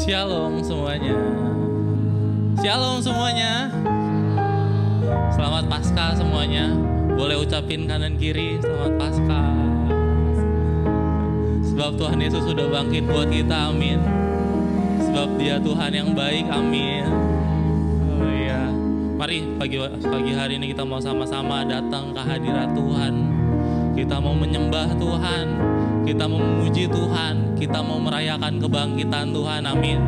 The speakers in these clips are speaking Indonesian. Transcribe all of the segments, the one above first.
Shalom semuanya. Shalom semuanya. Selamat Paskah semuanya. Boleh ucapin kanan kiri selamat Paskah. Sebab Tuhan Yesus sudah bangkit buat kita, amin. Sebab Dia Tuhan yang baik, amin. Oh iya. Mari pagi hari ini kita mau sama-sama datang ke hadirat Tuhan. Kita mau menyembah Tuhan. Kita mau memuji Tuhan, kita mau merayakan kebangkitan Tuhan, amin.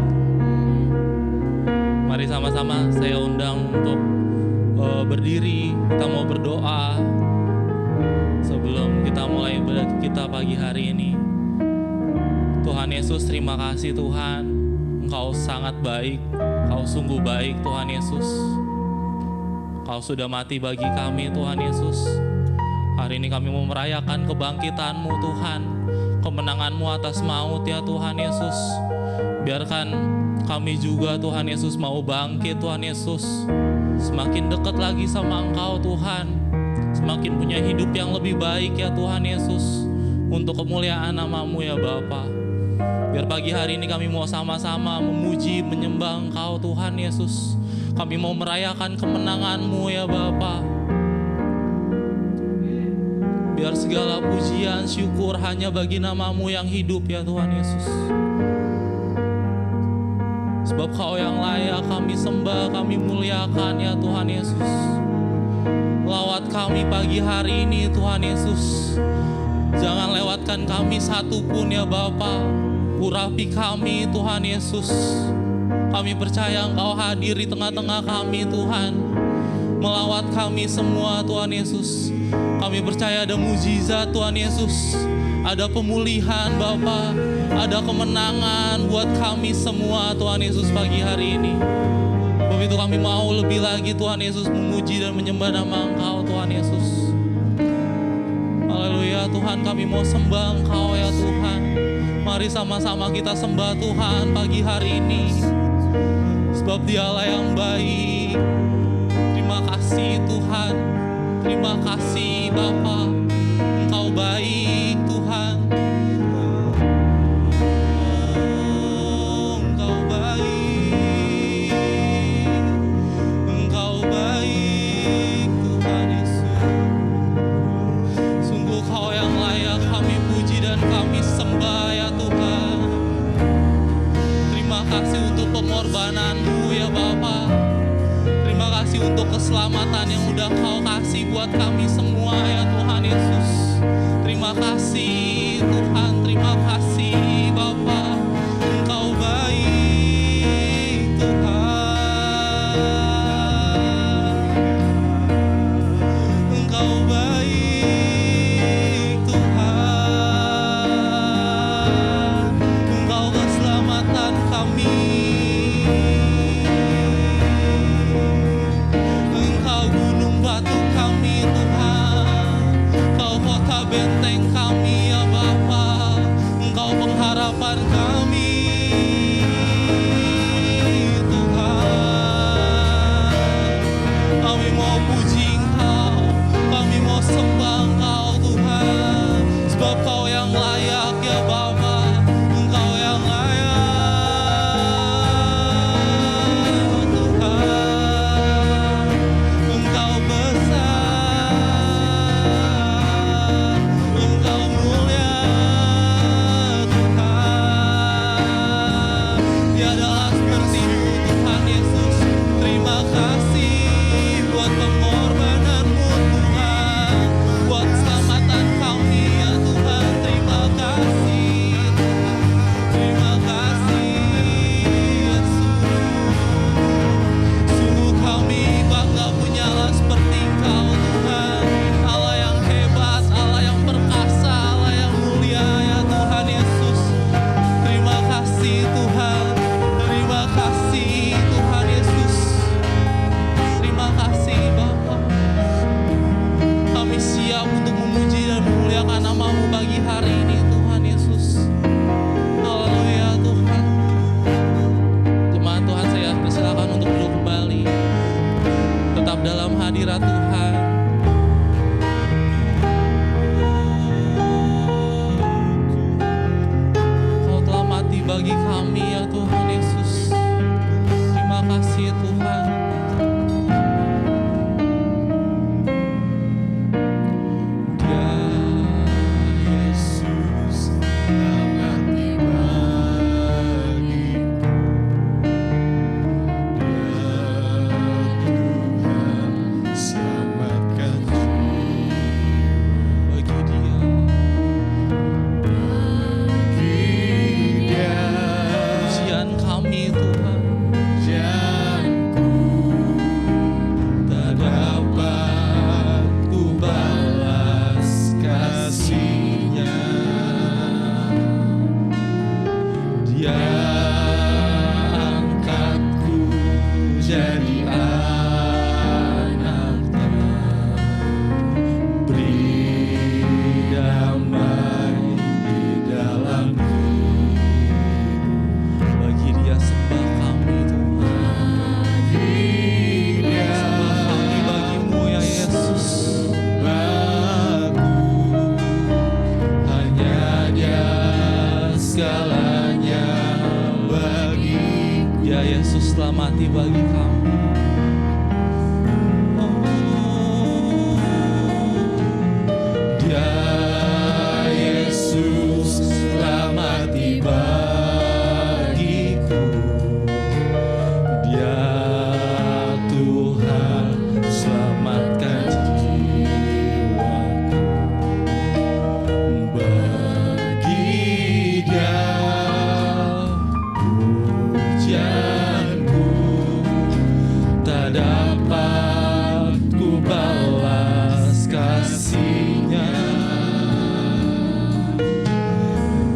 Mari sama-sama saya undang untuk berdiri, kita mau berdoa sebelum kita mulai ibadah kita pagi hari ini. Tuhan Yesus, terima kasih Tuhan, Engkau sangat baik, Engkau sungguh baik Tuhan Yesus. Engkau sudah mati bagi kami Tuhan Yesus. Hari ini kami mau merayakan kebangkitan-Mu Tuhan, kemenangan-Mu atas maut ya Tuhan Yesus. Biarkan kami juga Tuhan Yesus mau bangkit Tuhan Yesus. Semakin dekat lagi sama Engkau Tuhan. Semakin punya hidup yang lebih baik ya Tuhan Yesus. Untuk kemuliaan nama-Mu ya Bapa. Biar pagi hari ini kami mau sama-sama memuji, menyembah Engkau Tuhan Yesus. Kami mau merayakan kemenangan-Mu ya Bapa. Biar segala pujian, syukur hanya bagi nama-Mu yang hidup ya Tuhan Yesus. Sebab Kau yang layak kami sembah, kami muliakan ya Tuhan Yesus. Lawat kami pagi hari ini Tuhan Yesus. Jangan lewatkan kami satupun ya Bapa. Urapi kami Tuhan Yesus. Kami percaya Engkau hadir di tengah-tengah kami Tuhan. Melawat kami semua Tuhan Yesus. Kami percaya ada mujizat Tuhan Yesus. Ada pemulihan Bapa. Ada kemenangan buat kami semua Tuhan Yesus pagi hari ini. Sebab itu kami mau lebih lagi Tuhan Yesus memuji dan menyembah nama Engkau Tuhan Yesus. Haleluya Tuhan, kami mau sembah Engkau ya Tuhan. Mari sama-sama kita sembah Tuhan pagi hari ini. Sebab Dialah yang baik. Terima kasih Tuhan. Terima kasih Bapa, Engkau baik Tuhan. Engkau baik, Engkau baik Tuhan Yesus. Sungguh Kau yang layak kami puji dan kami sembah ya Tuhan. Terima kasih untuk pengorbanan-Mu ya Bapa. Terima kasih untuk keselamatan yang udah Kau kasih buat kami semua ya Tuhan Yesus. Terima kasih Tuhan, terima kasih Bapa. Engkau baik Tuhan. Engkau baik Tuhan. Engkau keselamatan kami. Benteng kami ya Bapa, Engkau pengharapan kami Tuhan. Kami mau puji Engkau, kami mau sembah Engkau Tuhan. Sebab Kau yang layak ya Bapa, Engkau bagi kami ya Tuhan Yesus. Terima kasih Tuhan. Selamati bagi kami. Dia Yesus selamati bagiku. Dia Tuhan selamatkan jiwaku. Bagi Dia dapat ku balas kasih-Nya.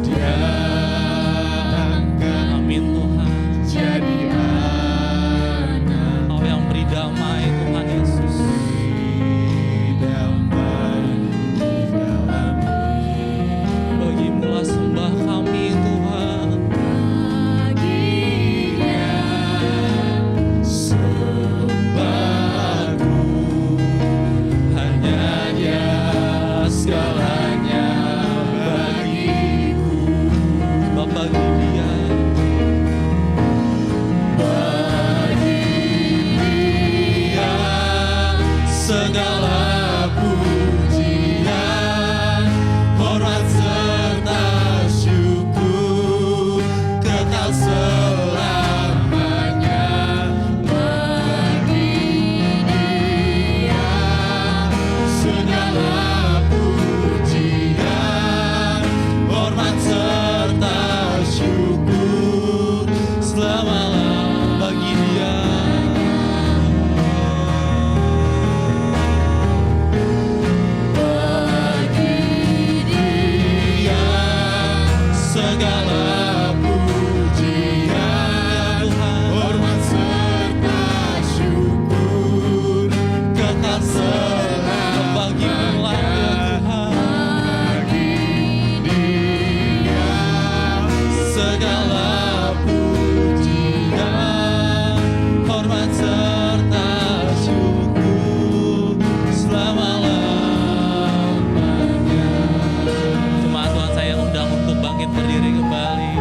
Dia angkat, amin Tuhan, jadi anak. Kau yang beri damai Tuhan Yesus. Damai di dalam Bagimu-lah sembah kami Tuhan. Segalanya bagiku, sebab bagi Dia, segala pujian, hormat serta syukur kekal selamanya. Bagi Dia segala hormat serta syukur selama-lamanya bagi Dia. Bagi Dia segala pujian, hormat serta syukur kekal selamanya. Bagimu-lah segala pujian, hormat serta syukur selama-lamanya. Jemaat Tuhan saya undang untuk bangkit berdiri kembali.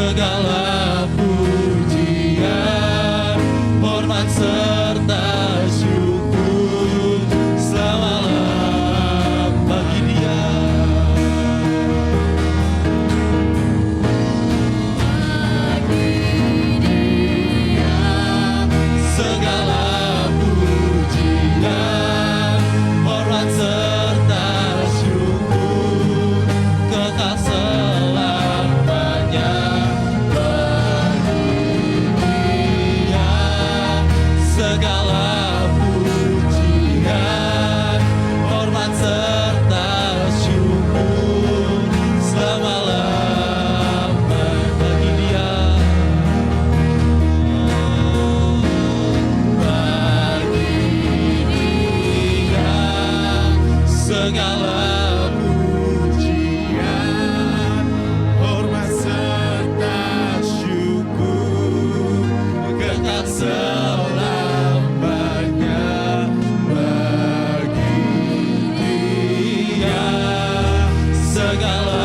segala pujian, hormat serta syukur selama-lamanya bagi Dia. Segala pujian, hormat serta syukur kekal selamanya bagi Dia. Segala pujian, hormat serta syukur selama-lamanya bagi Dia. Segala pujian, hormat serta syukur kekal selamanya bagi Dia. Segala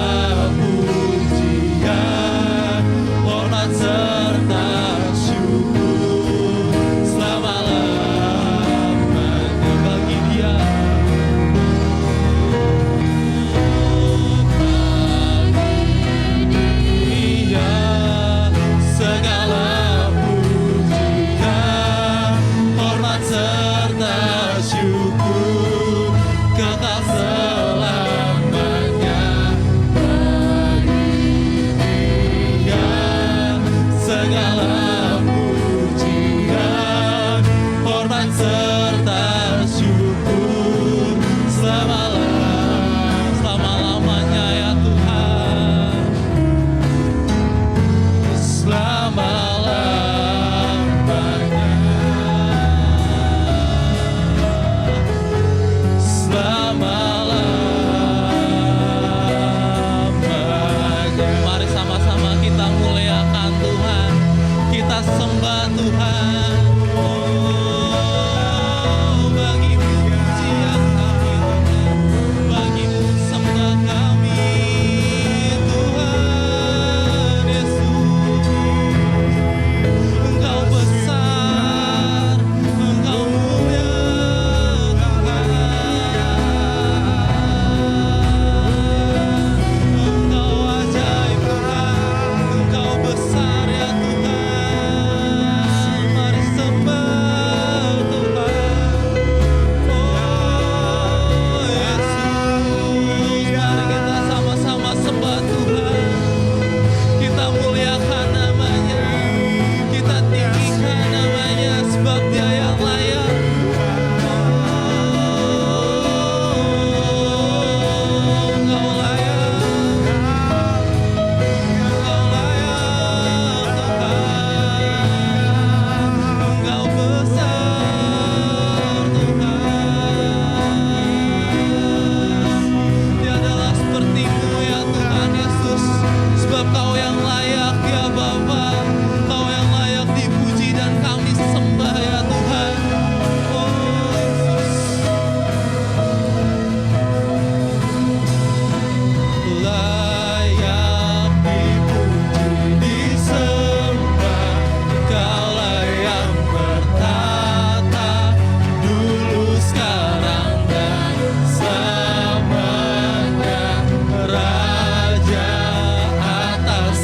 pujian, hormat serta syukur selama-lamanya bagi Dia. Segala pujian, hormat serta syukur kekal selamanya bagi Dia. Segala pujian, hormat serta syukur selama-lamanya ya Tuhan. Selama-lamanya, selama-lamanya. Mari sama-sama kita muliakan Tuhan, kita sembah Tuhan. Oh, bagimu pujian kami Tuhan, bagimu sembah kami Tuhan Yesus. Engkau besar, Engkau mulia Tuhan. Engkau ajaib Tuhan, Engkau besar ya Tuhan. Mari sembah Tuhan. Oh Yesus, mari kita sama-sama sembah Tuhan. Kita muliakan namanya, kita tinggikan namanya, sebab Dia yang layak. Engkau layak, Engkau layak Tuhan. Engkau besar Tuhan. Tiadalah seperti-Mu ya Tuhan Yesus, sebab Kau yang layak ya Bapa, Kau yang layak dipuji dan kami sembah ya Tuhan. Oh Yesus, layak dipuji disembah, Kaulah yang bertata dulu sekarang dan selamanya, Raja atas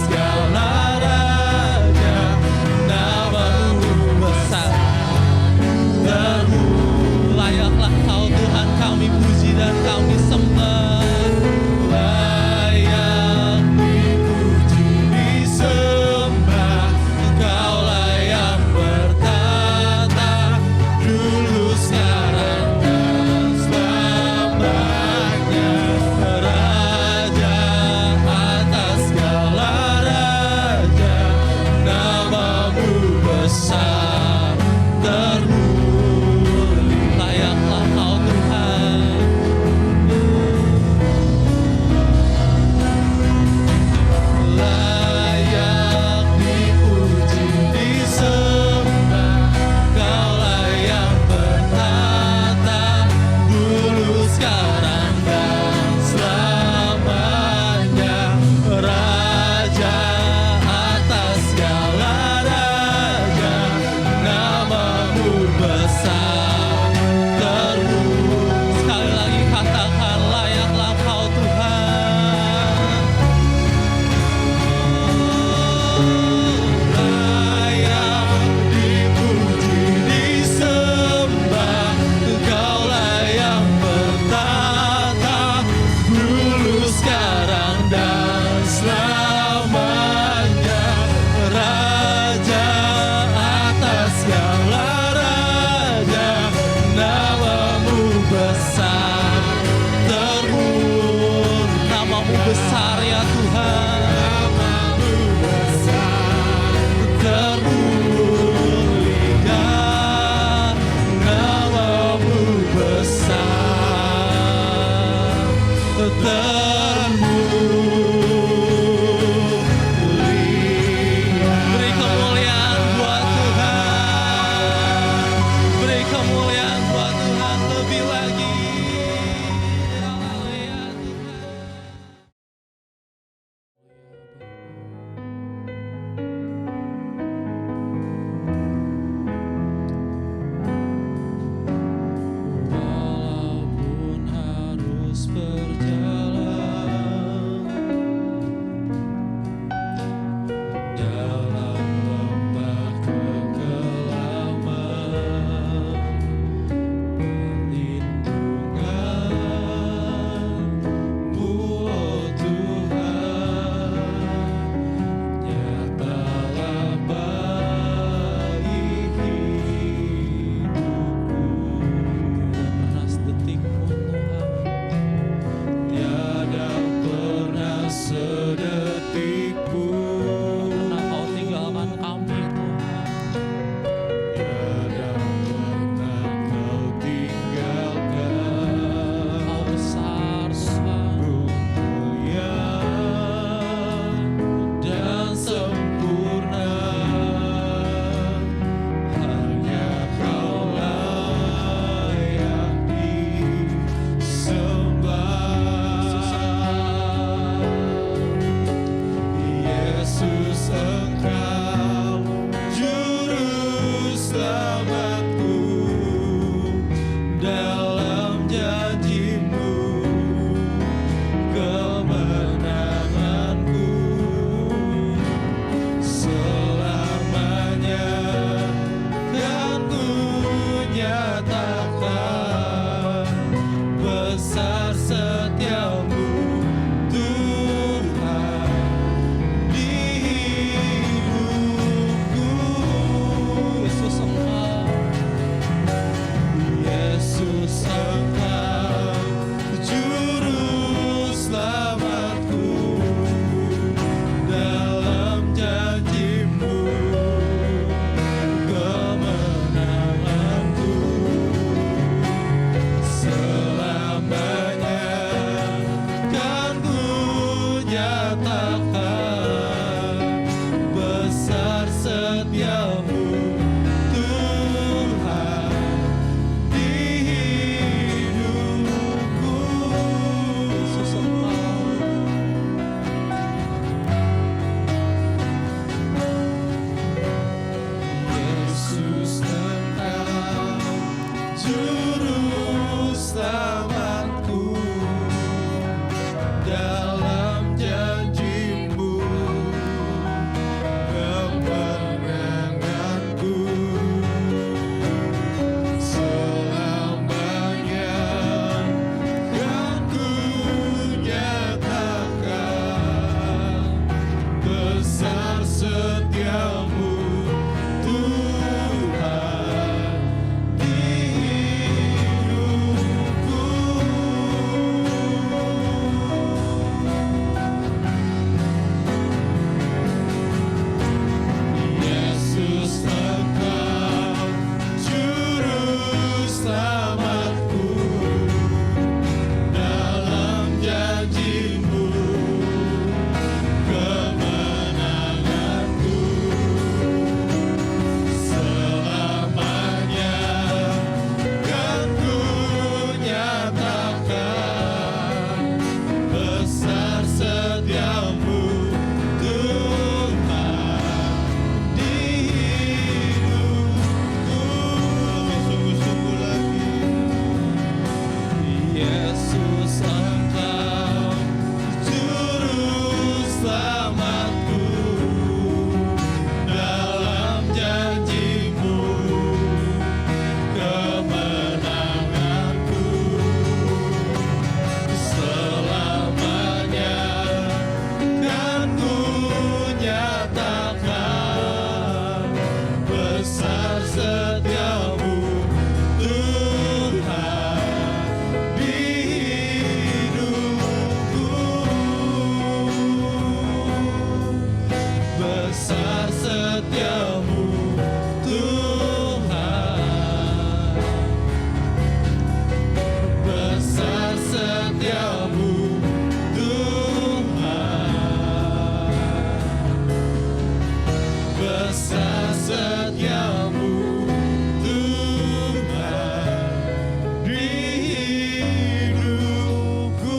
setiamu Tuhan, besar setiamu Tuhan, besar setiamu Tuhan di hidupku.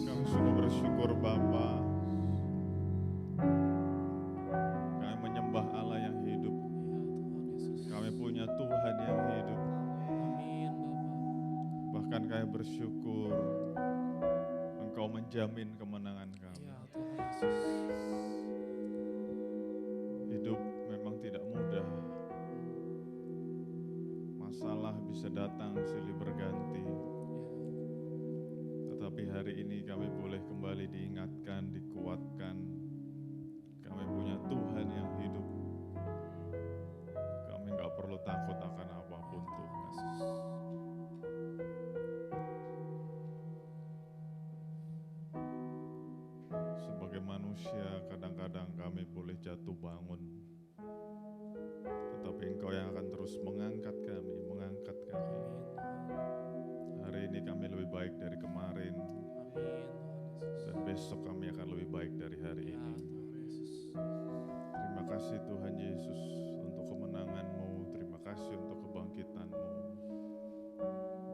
Kami sungguh bersyukur Bapa. Kami menyembah Allah yang hidup. Kami punya Tuhan yang hidup. Bahkan kami bersyukur Engkau menjamin kemenangan kami. Hidup memang tidak mudah. Masalah bisa datang silih berganti. Tetapi hari ini kami boleh kembali diingatkan, dikuatkan. Kami punya Tuhan yang hidup. Kami nggak perlu takut akan apapun Tuhan. Sebagai manusia kadang-kadang kami boleh jatuh bangun. Tetapi Engkau yang akan terus mengangkat kami, mengangkat kami. Hari ini kami lebih baik dari kemarin. Dan besok kami akan lebih baik dari hari ini. Terima kasih Tuhan Yesus untuk kemenangan-Mu. Terima kasih untuk kebangkitan-Mu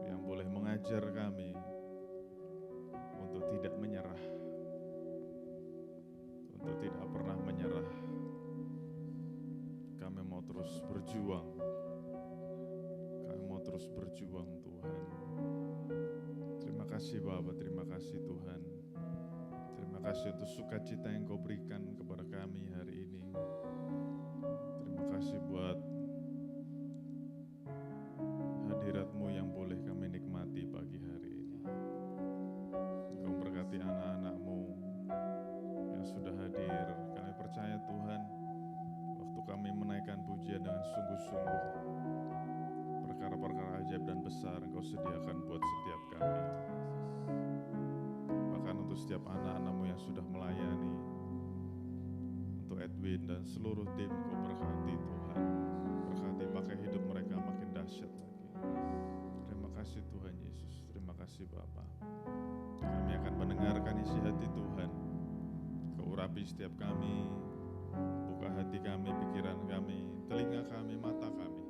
yang boleh mengajar kami untuk tidak menyerah, untuk tidak pernah menyerah. Kami mau terus berjuang. Kami mau terus berjuang Tuhan. Terima kasih Bapa, terima kasih Tuhan. Terima kasih untuk sukacita yang Kau berikan kepada kami hari ini. Terima kasih buat hadirat-Mu yang boleh kami nikmati pagi hari ini. Engkau berkati anak-anak-Mu yang sudah hadir. Kami percaya Tuhan, waktu kami menaikkan pujian dengan sungguh-sungguh, perkara-perkara ajaib dan besar Engkau sediakan buat setiap kami. Bahkan untuk setiap anak-anak-Mu yang sudah melayani, untuk Edwin dan seluruh tim Kau berkati Tuhan. Berkati pakai hidup mereka makin dahsyat lagi. Terima kasih Tuhan Yesus. Terima kasih Bapa. Kami akan mendengarkan isi hati Tuhan. Kau urapi setiap kami. Buka hati kami, pikiran kami, telinga kami, mata kami,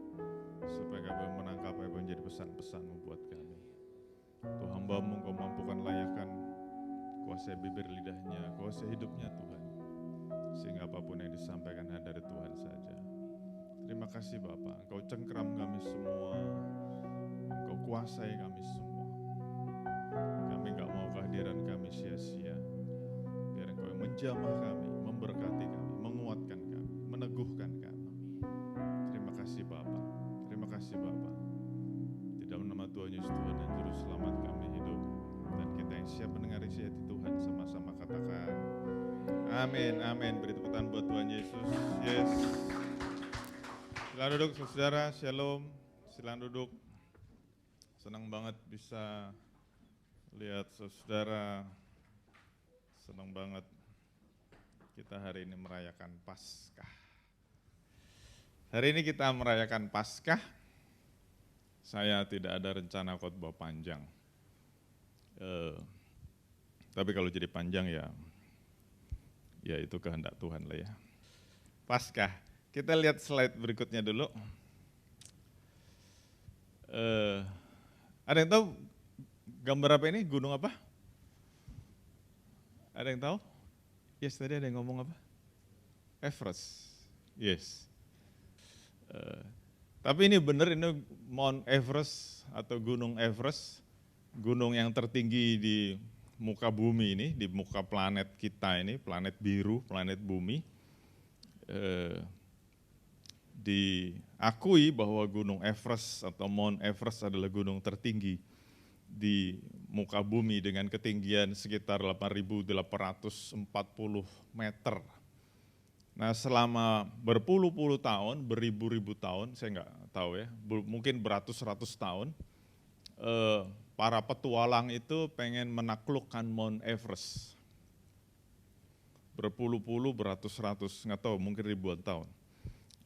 supaya kami menangkap apa yang menjadi pesan-pesan-Mu buat kami. Tuhan hamba-Mu Kau mampukan layakkan, kuasai bibir lidahnya, kuasai hidupnya Tuhan, sehingga apapun yang disampaikan hanya dari Tuhan saja. Terima kasih Bapa, Engkau cengkeram kami semua, Engkau kuasai kami semua. Kami gak mau kehadiran kami sia-sia. Biar Engkau yang menjamah kami, memberkati kami, menguatkan kami, meneguhkan kami. Terima kasih Bapa, terima kasih Bapa. Di dalam nama Tuhan Yesus Tuhan dan Juru Selamat kami hidup. Dan kita yang siap mendengar isi hati Tuhan sama-sama katakan amin, amin. Beri tepuk tangan buat Tuhan Yesus. Yes. Silakan duduk saudara, shalom. Silakan duduk. Senang banget bisa lihat saudara. Senang banget kita hari ini merayakan Paskah. Hari ini kita merayakan Paskah. Saya tidak ada rencana khotbah panjang. Eh, tapi kalau jadi panjang ya itu kehendak Tuhan lah ya. Paskah, kita lihat slide berikutnya dulu. Ada yang tahu gambar apa ini? Gunung apa? Ada yang tahu? Yes, tadi ada yang ngomong apa? Everest. Yes. Tapi ini benar, ini Mount Everest atau Gunung Everest, gunung yang tertinggi di muka bumi ini, di muka planet kita ini, planet biru, planet bumi. Diakui bahwa Gunung Everest atau Mount Everest adalah gunung tertinggi di muka bumi dengan ketinggian sekitar 8.840 meter. Nah, selama berpuluh-puluh tahun, beribu-ribu tahun, saya nggak tahu ya, mungkin beratus-ratus tahun, para petualang itu pengen menaklukkan Mount Everest. Berpuluh-puluh, beratus-ratus, nggak tahu, mungkin ribuan tahun.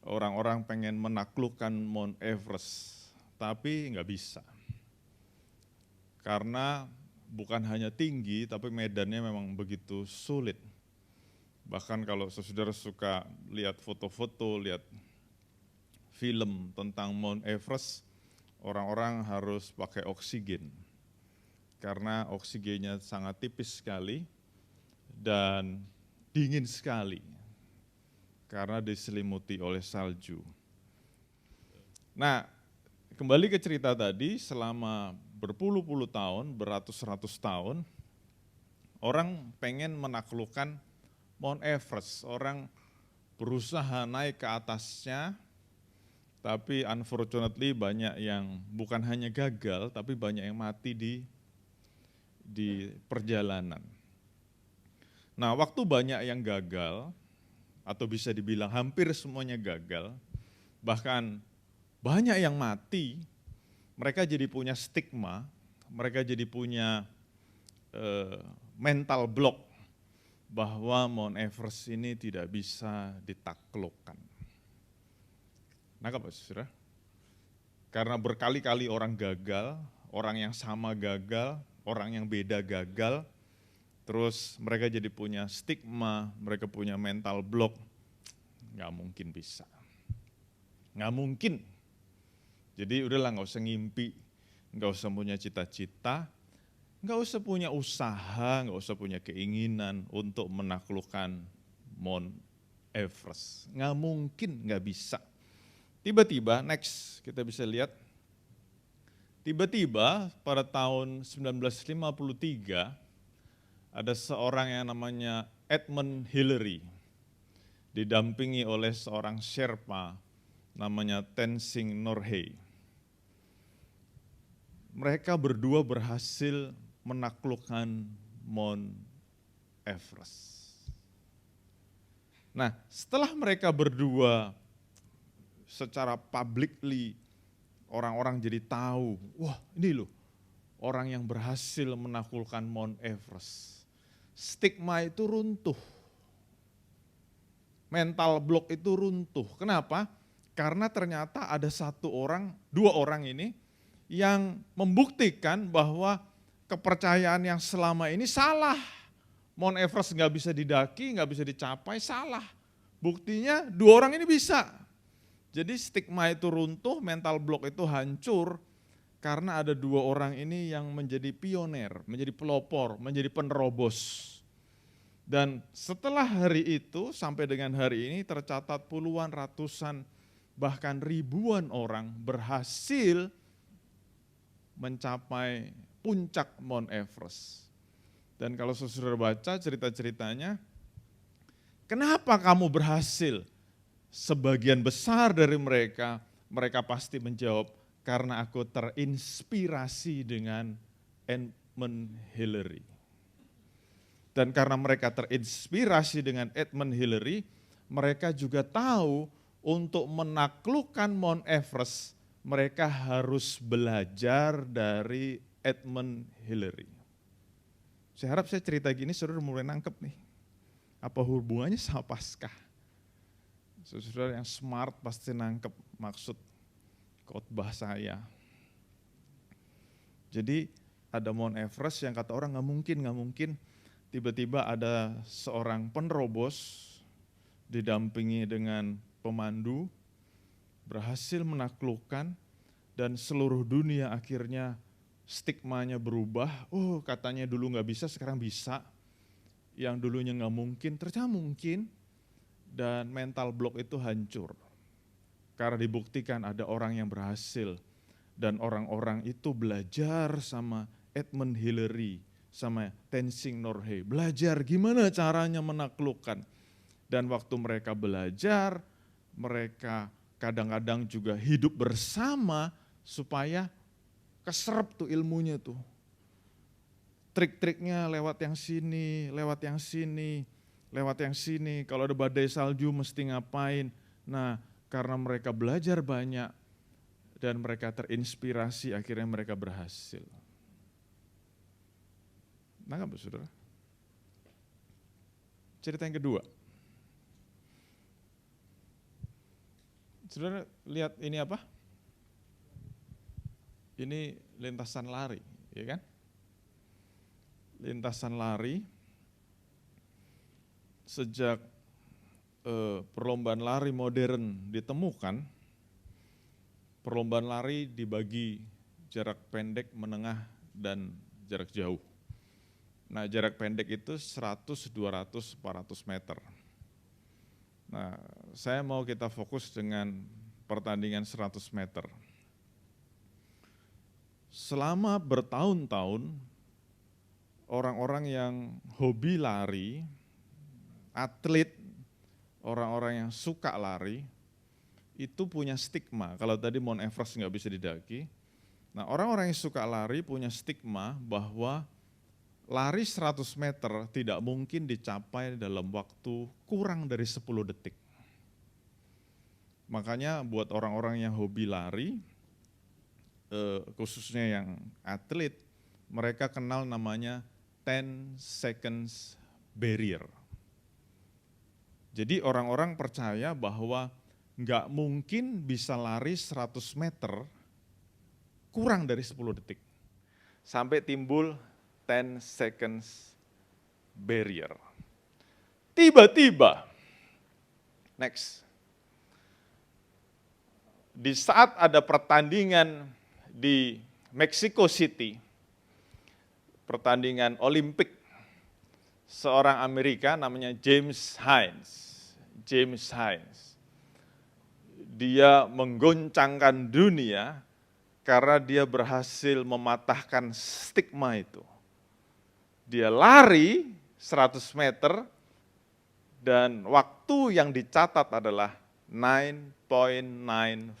Orang-orang pengen menaklukkan Mount Everest, tapi nggak bisa. Karena bukan hanya tinggi, tapi medannya memang begitu sulit. Bahkan kalau saudara suka lihat foto-foto, lihat film tentang Mount Everest, orang-orang harus pakai oksigen. Karena oksigennya sangat tipis sekali dan dingin sekali. Karena diselimuti oleh salju. Nah, kembali ke cerita tadi, selama berpuluh-puluh tahun, beratus-ratus tahun, orang pengen menaklukkan Mount Everest. Orang berusaha naik ke atasnya, tapi unfortunately banyak yang bukan hanya gagal, tapi banyak yang mati di perjalanan. Nah, waktu banyak yang gagal, atau bisa dibilang hampir semuanya gagal, bahkan banyak yang mati, mereka jadi punya stigma, mereka jadi punya mental block bahwa Mount Everest ini tidak bisa ditaklukkan. Nangkap Pak Saudara? Karena berkali-kali orang gagal, orang yang sama gagal, orang yang beda gagal, terus mereka jadi punya stigma, mereka punya mental block, nggak mungkin bisa. Nggak mungkin. Jadi udahlah nggak usah ngimpi, nggak usah punya cita-cita, nggak usah punya usaha, nggak usah punya keinginan untuk menaklukkan Mount Everest. Nggak mungkin, nggak bisa. Tiba-tiba, next kita bisa lihat, tiba-tiba pada tahun 1953, ada seorang yang namanya Edmund Hillary, didampingi oleh seorang Sherpa namanya Tenzing Norgay. Mereka berdua berhasil menaklukkan Mount Everest. Nah, setelah mereka berdua secara publicly, orang-orang jadi tahu, wah ini loh orang yang berhasil menaklukkan Mount Everest. Stigma itu runtuh, mental block itu runtuh. Kenapa? Karena ternyata ada dua orang ini yang membuktikan bahwa kepercayaan yang selama ini salah. Mount Everest nggak bisa didaki, nggak bisa dicapai, salah. Buktinya dua orang ini bisa. Jadi stigma itu runtuh, mental block itu hancur, karena ada dua orang ini yang menjadi pioner, menjadi pelopor, menjadi penerobos. Dan setelah hari itu sampai dengan hari ini tercatat puluhan, ratusan, bahkan ribuan orang berhasil mencapai puncak Mount Everest. Dan kalau saudara baca cerita-ceritanya, kenapa kamu berhasil? Sebagian besar dari mereka pasti menjawab, karena aku terinspirasi dengan Edmund Hillary. Dan karena mereka terinspirasi dengan Edmund Hillary, mereka juga tahu untuk menaklukkan Mount Everest, mereka harus belajar dari Edmund Hillary. Saya harap saya cerita gini, saudara mulai nangkep nih. Apa hubungannya sama Paskah? Saudara yang smart pasti nangkep maksud khotbah saya. Jadi ada Mount Everest yang kata orang nggak mungkin. Tiba-tiba ada seorang penerobos didampingi dengan pemandu, berhasil menaklukkan dan seluruh dunia akhirnya stigmanya berubah. Oh, katanya dulu nggak bisa, sekarang bisa. Yang dulunya nggak mungkin, ternyata mungkin. Dan mental block itu hancur. Karena dibuktikan ada orang yang berhasil. Dan orang-orang itu belajar sama Edmund Hillary, sama Tenzing Norgay. Belajar gimana caranya menaklukkan. Dan waktu mereka belajar, mereka kadang-kadang juga hidup bersama supaya keserap tuh ilmunya tuh. Trik-triknya lewat yang sini, lewat yang sini, lewat yang sini. Kalau ada badai salju mesti ngapain. Nah, karena mereka belajar banyak dan mereka terinspirasi, akhirnya mereka berhasil. Nangkap, saudara? Cerita yang kedua. Saudara lihat ini apa? Ini lintasan lari, ya kan? Lintasan lari, sejak perlombaan lari modern ditemukan, perlombaan lari dibagi jarak pendek, menengah, dan jarak jauh. Nah, jarak pendek itu 100, 200, 400 meter. Nah, saya mau kita fokus dengan pertandingan 100 meter. Selama bertahun-tahun, orang-orang yang hobi lari, atlet, orang-orang yang suka lari, itu punya stigma. Kalau tadi Mount Everest nggak bisa didaki, nah orang-orang yang suka lari punya stigma bahwa lari 100 meter tidak mungkin dicapai dalam waktu kurang dari 10 detik. Makanya buat orang-orang yang hobi lari, khususnya yang atlet, mereka kenal namanya 10 seconds barrier. Jadi orang-orang percaya bahwa nggak mungkin bisa lari 100 meter kurang dari 10 detik. Sampai timbul 10 seconds barrier. Tiba-tiba, next, di saat ada pertandingan di Mexico City, pertandingan Olimpik, seorang Amerika namanya James Hines. Dia menggoncangkan dunia karena dia berhasil mematahkan stigma itu. Dia lari 100 meter dan waktu yang dicatat adalah 9.95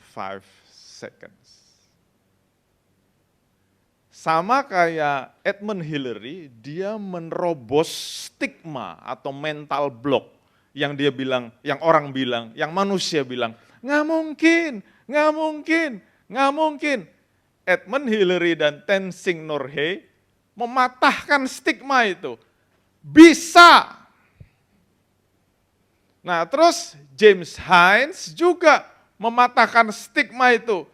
seconds. Sama kayak Edmund Hillary, dia menerobos stigma atau mental block yang dia bilang, yang orang bilang, yang manusia bilang, nggak mungkin, nggak mungkin, nggak mungkin. Edmund Hillary dan Tenzing Norgay mematahkan stigma itu. Bisa. Nah, terus James Hines juga mematahkan stigma itu.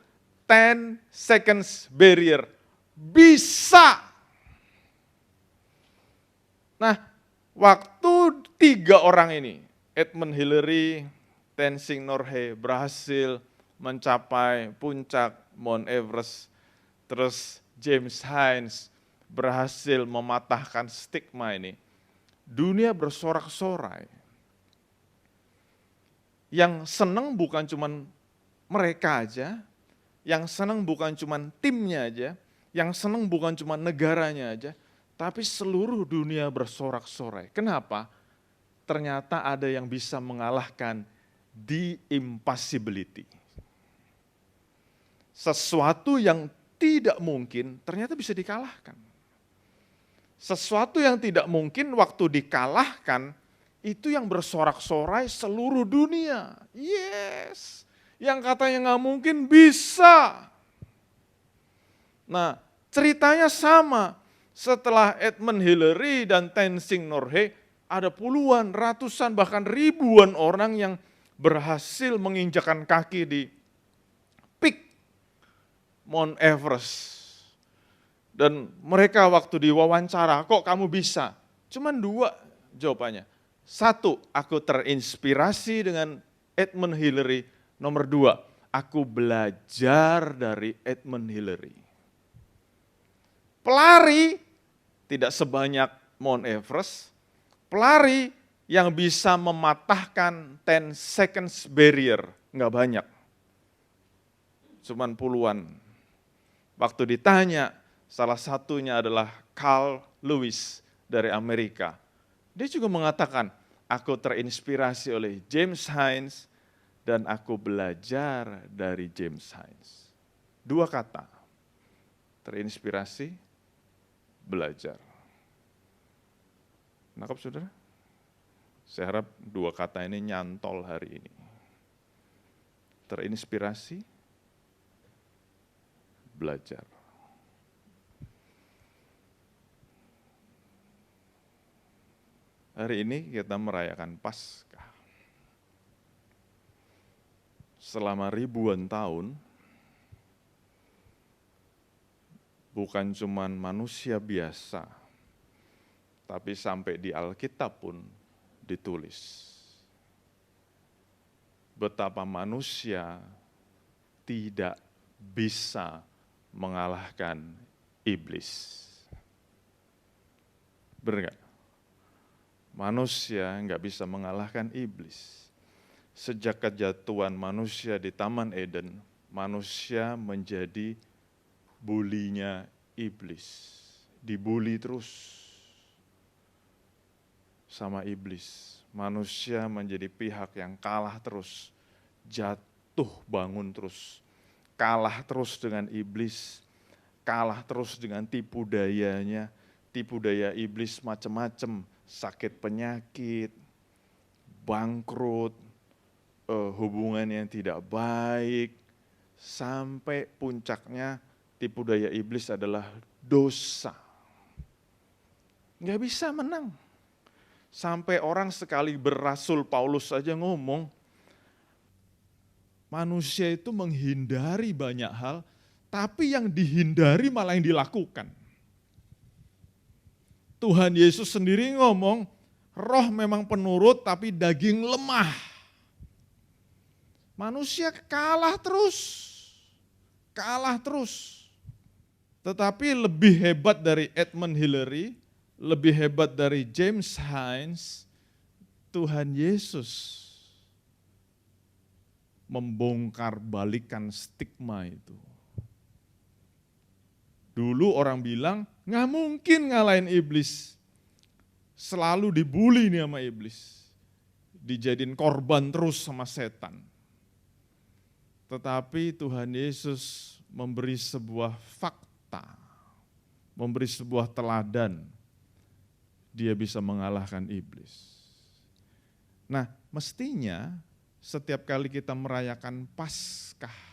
10 seconds barrier. Bisa. Nah, waktu 3 orang ini, Edmund Hillary, Tenzing Norgay berhasil mencapai puncak Mount Everest, terus James Hines berhasil mematahkan stigma ini. Dunia bersorak-sorai. Yang senang bukan cuma mereka aja, yang senang bukan cuma timnya aja, yang senang bukan cuma negaranya aja, tapi seluruh dunia bersorak-sorai. Kenapa? Ternyata ada yang bisa mengalahkan the impossibility. Sesuatu yang tidak mungkin ternyata bisa dikalahkan. Sesuatu yang tidak mungkin waktu dikalahkan, itu yang bersorak-sorai seluruh dunia. Yes, yang katanya nggak mungkin bisa. Nah, ceritanya sama. Setelah Edmund Hillary dan Tenzing Norgay, ada puluhan, ratusan, bahkan ribuan orang yang berhasil menginjakan kaki di peak Mount Everest. Dan mereka waktu diwawancara, kok kamu bisa? Cuman 2 jawabannya. 1, aku terinspirasi dengan Edmund Hillary. Nomor 2, aku belajar dari Edmund Hillary. Pelari tidak sebanyak Mount Everest, pelari yang bisa mematahkan 10 seconds barrier, nggak banyak. Cuman puluhan. Waktu ditanya, salah satunya adalah Carl Lewis dari Amerika. Dia juga mengatakan, aku terinspirasi oleh James Hines dan aku belajar dari James Hines. 2 kata, terinspirasi, belajar. Nangkap saudara? Saya harap 2 kata ini nyantol hari ini. Terinspirasi, belajar. Hari ini kita merayakan Paskah. Selama ribuan tahun, bukan cuman manusia biasa, tapi sampai di Alkitab pun ditulis. Betapa manusia tidak bisa mengalahkan iblis. Benar nggak? Manusia nggak bisa mengalahkan iblis. Sejak kejatuhan manusia di Taman Eden, manusia menjadi bulinya iblis. Dibully terus sama iblis. Manusia menjadi pihak yang kalah terus, jatuh bangun terus, kalah terus dengan iblis, kalah terus dengan tipu dayanya. Tipu daya iblis macam-macam, sakit penyakit, bangkrut, hubungan yang tidak baik, sampai puncaknya tipu daya iblis adalah dosa. Nggak bisa menang. Sampai orang sekali berasul Paulus saja ngomong, manusia itu menghindari banyak hal, tapi yang dihindari malah yang dilakukan. Tuhan Yesus sendiri ngomong, roh memang penurut tapi daging lemah. Manusia kalah terus. Tetapi lebih hebat dari Edmund Hillary, lebih hebat dari James Hines, Tuhan Yesus membongkar balikan stigma itu. Dulu orang bilang, nggak mungkin ngalahin iblis. Selalu dibully nih sama iblis. Dijadiin korban terus sama setan. Tetapi Tuhan Yesus memberi sebuah fakta, memberi sebuah teladan. Dia bisa mengalahkan iblis. Nah, mestinya setiap kali kita merayakan Paskah,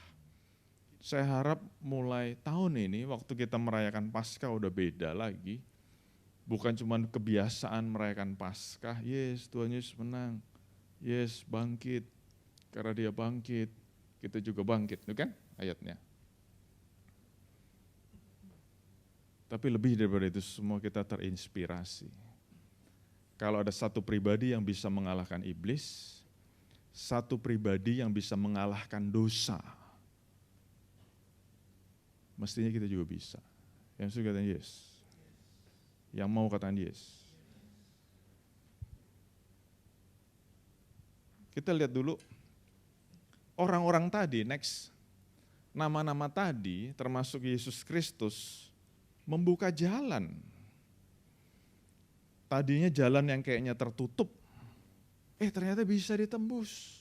saya harap mulai tahun ini waktu kita merayakan Paskah udah beda lagi. Bukan cuma kebiasaan merayakan Paskah, yes Tuhan Yesus menang, yes bangkit, karena dia bangkit, kita juga bangkit, itu kan ayatnya. Tapi lebih daripada itu semua kita terinspirasi. Kalau ada satu pribadi yang bisa mengalahkan iblis, satu pribadi yang bisa mengalahkan dosa, mestinya kita juga bisa. Yang suka katakan yes. Yang mau katakan yes. Kita lihat dulu orang-orang tadi, next. Nama-nama tadi termasuk Yesus Kristus membuka jalan. Tadinya jalan yang kayaknya tertutup, ternyata bisa ditembus.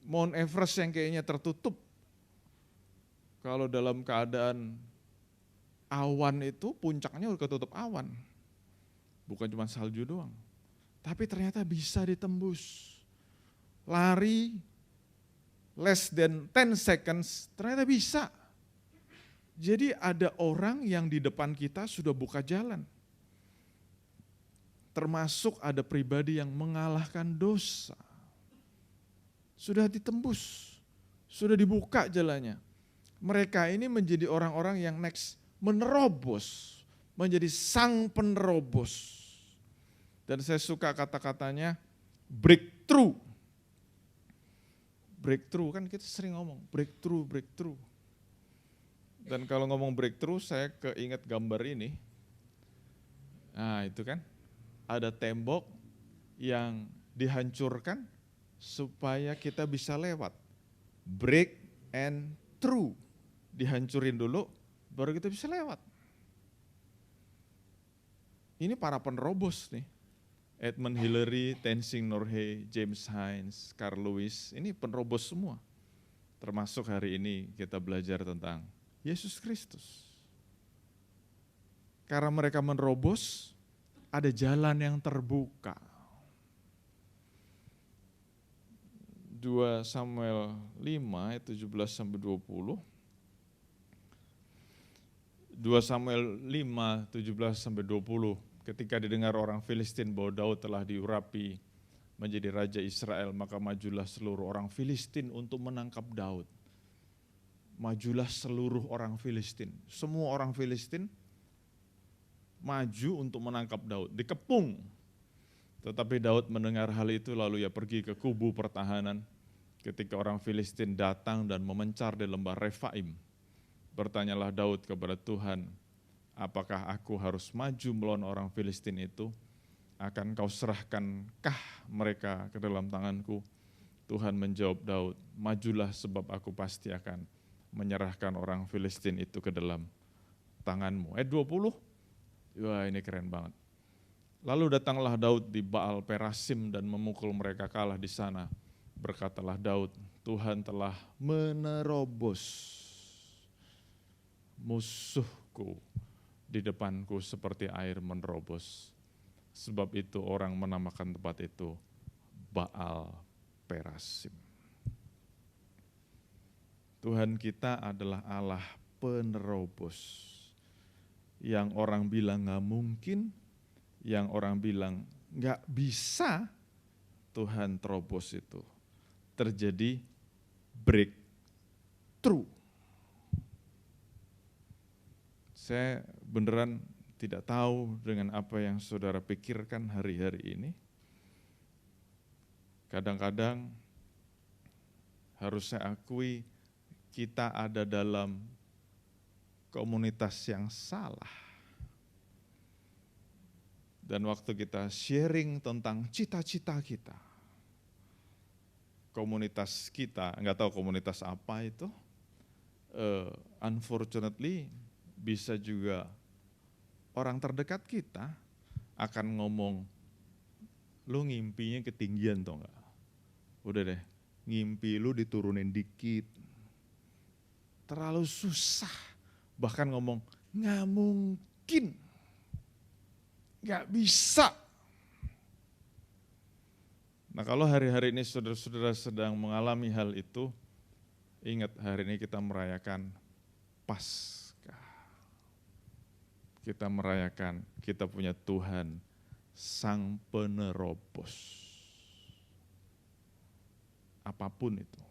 Mount Everest yang kayaknya tertutup, kalau dalam keadaan awan itu puncaknya udah ketutup awan. Bukan cuma salju doang. Tapi ternyata bisa ditembus. Lari less than 10 seconds, ternyata bisa. Jadi ada orang yang di depan kita sudah buka jalan. Termasuk ada pribadi yang mengalahkan dosa. Sudah ditembus, sudah dibuka jalannya. Mereka ini menjadi orang-orang yang next menerobos, menjadi sang penerobos. Dan saya suka kata-katanya breakthrough. Breakthrough, kan kita sering ngomong breakthrough. Dan kalau ngomong breakthrough, saya keinget gambar ini. Nah itu kan, ada tembok yang dihancurkan supaya kita bisa lewat. Break and through. Dihancurin dulu, baru kita bisa lewat. Ini para penerobos nih. Edmund Hillary, Tenzing Norgay, James Hines, Carl Lewis, ini penerobos semua. Termasuk hari ini kita belajar tentang Yesus Kristus. Karena mereka menerobos, ada jalan yang terbuka. 2 Samuel 5 ayat 17-20. 2 Samuel 5, 17-20, ketika didengar orang Filistin bahwa Daud telah diurapi menjadi raja Israel, maka majulah seluruh orang Filistin untuk menangkap Daud. Majulah seluruh orang Filistin. Semua orang Filistin maju untuk menangkap Daud, dikepung. Tetapi Daud mendengar hal itu lalu ia pergi ke kubu pertahanan. Ketika orang Filistin datang dan memencar di lembah Refaim, bertanyalah Daud kepada Tuhan, apakah aku harus maju melawan orang Filistin itu? Akan kau serahkankah mereka ke dalam tanganku? Tuhan menjawab Daud, majulah sebab aku pasti akan menyerahkan orang Filistin itu ke dalam tanganmu. Ayat 20, wah ini keren banget. Lalu datanglah Daud di Baal Perasim dan memukul mereka kalah di sana. Berkatalah Daud, Tuhan telah menerobos musuhku di depanku seperti air menerobos. Sebab itu orang menamakan tempat itu Baal Perasim. Tuhan kita adalah Allah penerobos. Yang orang bilang gak mungkin, yang orang bilang gak bisa, Tuhan terobos itu. Terjadi breakthrough. Saya beneran tidak tahu dengan apa yang saudara pikirkan hari-hari ini. Kadang-kadang harus saya akui kita ada dalam komunitas yang salah. Dan waktu kita sharing tentang cita-cita kita, komunitas kita, nggak tahu komunitas apa itu, unfortunately bisa juga orang terdekat kita akan ngomong, lu ngimpinya ketinggian toh nggak? Udah deh, ngimpi lu diturunin dikit, terlalu susah, bahkan ngomong nggak mungkin, nggak bisa. Nah kalau hari-hari ini saudara-saudara sedang mengalami hal itu, ingat hari ini kita merayakan Paskah. Kita merayakan, kita punya Tuhan, Sang Penerobos. Apapun itu.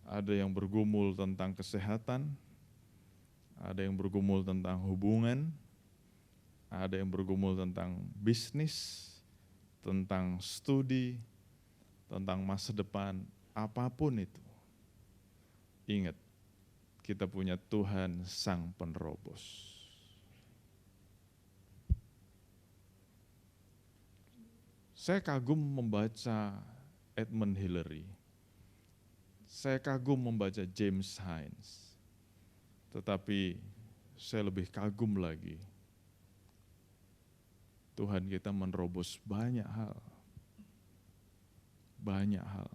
Ada yang bergumul tentang kesehatan, ada yang bergumul tentang hubungan, ada yang bergumul tentang bisnis, tentang studi, tentang masa depan, apapun itu. Ingat, kita punya Tuhan Sang Penerobos. Saya kagum membaca Edmund Hillary. Saya kagum membaca James Hines. Tetapi saya lebih kagum lagi. Tuhan kita menerobos banyak hal. Banyak hal.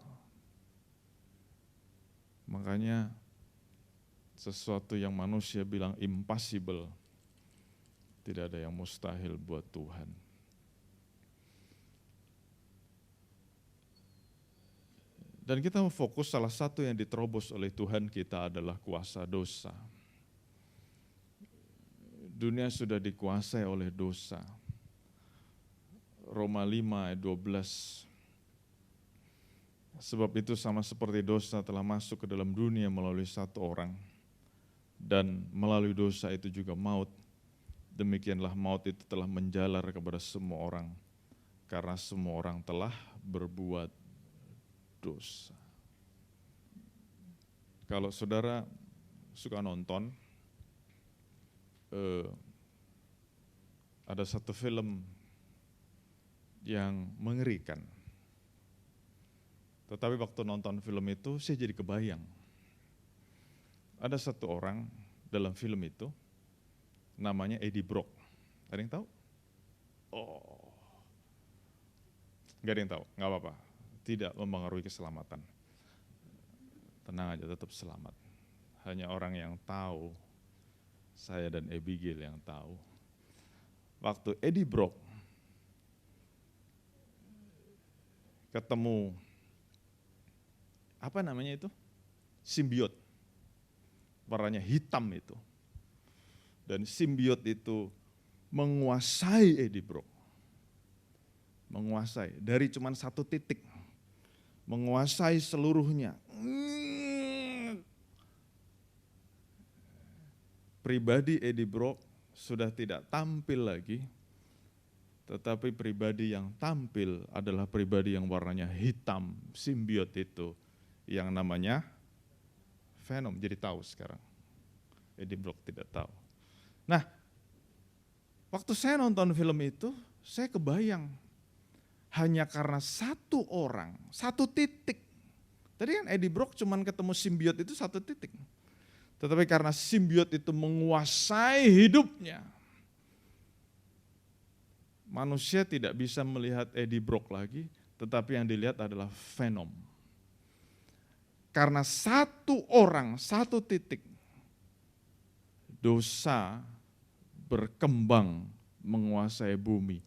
Makanya sesuatu yang manusia bilang impossible, tidak ada yang mustahil buat Tuhan. Dan kita fokus salah satu yang diterobos oleh Tuhan kita adalah kuasa dosa. Dunia sudah dikuasai oleh dosa. Roma 5 ayat 12. Sebab itu sama seperti dosa telah masuk ke dalam dunia melalui satu orang, dan melalui dosa itu juga maut. Demikianlah maut itu telah menjalar kepada semua orang, karena semua orang telah berbuat dosa. Kalau saudara suka nonton, ada satu film yang mengerikan. Tetapi waktu nonton film itu, saya jadi kebayang. Ada satu orang dalam film itu, namanya Eddie Brock. Ada yang tahu? Oh, nggak ada yang tahu, nggak apa-apa. Tidak mempengaruhi keselamatan. Tenang aja, tetap selamat. Hanya orang yang tahu, saya dan Abigail yang tahu. Waktu Eddie Brock ketemu, apa namanya itu? Simbiot. Warnanya hitam itu. Dan simbiot itu menguasai Eddie Brock. Menguasai, dari cuman satu titik. Menguasai seluruhnya. Pribadi Eddie Brock sudah tidak tampil lagi, tetapi pribadi yang tampil adalah pribadi yang warnanya hitam, simbiot itu, yang namanya Venom. Jadi tahu sekarang, Eddie Brock tidak tahu. Nah, waktu saya nonton film itu, saya kebayang, hanya karena satu orang, satu titik. Tadi kan Eddie Brock cuman ketemu simbiot itu satu titik. Tetapi karena simbiot itu menguasai hidupnya, manusia tidak bisa melihat Eddie Brock lagi, tetapi yang dilihat adalah Venom. Karena satu orang, satu titik, dosa berkembang menguasai bumi.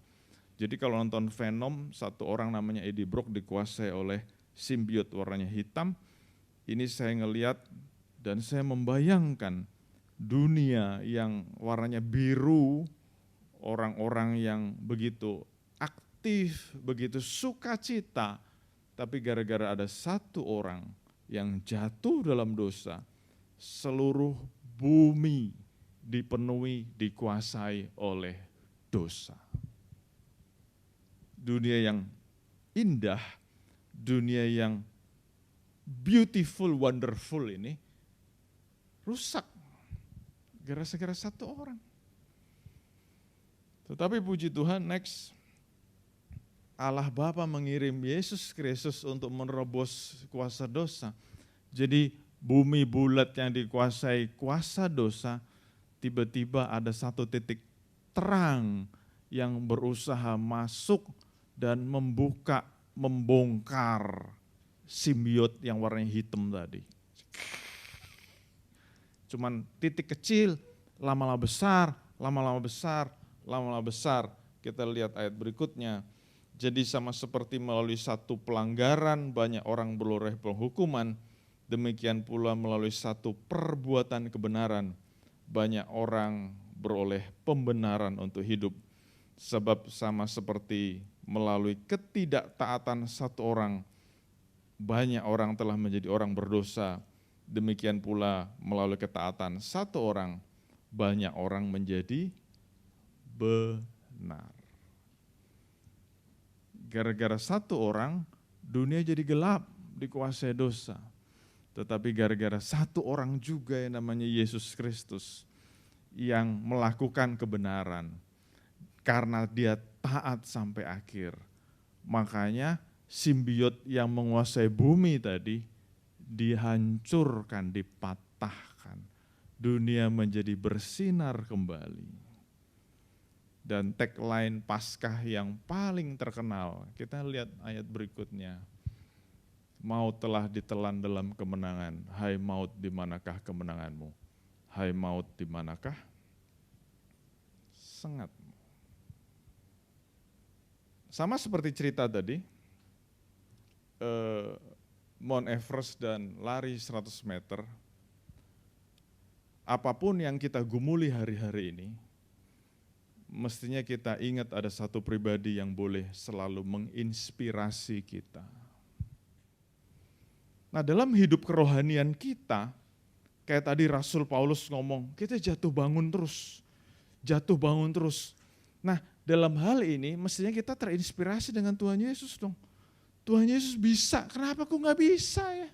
Jadi kalau nonton Venom, satu orang namanya Eddie Brock dikuasai oleh simbiot warnanya hitam. Ini saya ngelihat dan saya membayangkan dunia yang warnanya biru, orang-orang yang begitu aktif, begitu sukacita, tapi gara-gara ada satu orang yang jatuh dalam dosa, seluruh bumi dipenuhi, dikuasai oleh dosa. Dunia yang indah, dunia yang beautiful, wonderful ini rusak gara-gara satu orang. Tetapi puji Tuhan, next, Allah Bapa mengirim Yesus Kristus untuk menerobos kuasa dosa. Jadi bumi bulat yang dikuasai kuasa dosa, tiba-tiba ada satu titik terang yang berusaha masuk dan membuka, membongkar simbiot yang warnanya hitam tadi. Cuman titik kecil, lama-lama besar, lama-lama besar, lama-lama besar. Kita lihat ayat berikutnya. Jadi sama seperti melalui satu pelanggaran banyak orang beroleh penghukuman, demikian pula melalui satu perbuatan kebenaran banyak orang beroleh pembenaran untuk hidup. Sebab sama seperti melalui ketidaktaatan satu orang, banyak orang telah menjadi orang berdosa. Demikian pula melalui ketaatan satu orang, banyak orang menjadi benar. Gara-gara satu orang, dunia jadi gelap, dikuasai dosa. Tetapi gara-gara satu orang juga yang namanya Yesus Kristus, yang melakukan kebenaran, karena dia taat sampai akhir. Makanya simbiot yang menguasai bumi tadi dihancurkan, dipatahkan. Dunia menjadi bersinar kembali. Dan tagline Paskah yang paling terkenal, kita lihat ayat berikutnya. Maut telah ditelan dalam kemenangan. Hai maut, di manakah kemenanganmu? Hai maut, di manakah sengatmu? Sama seperti cerita tadi, Mount Everest dan lari 100 meter, apapun yang kita gumuli hari-hari ini, mestinya kita ingat ada satu pribadi yang boleh selalu menginspirasi kita. Nah, dalam hidup kerohanian kita, kayak tadi Rasul Paulus ngomong, kita jatuh bangun terus. Jatuh bangun terus. Nah, dalam hal ini mestinya kita terinspirasi dengan Tuhan Yesus dong. Tuhan Yesus bisa, kenapa aku nggak bisa ya?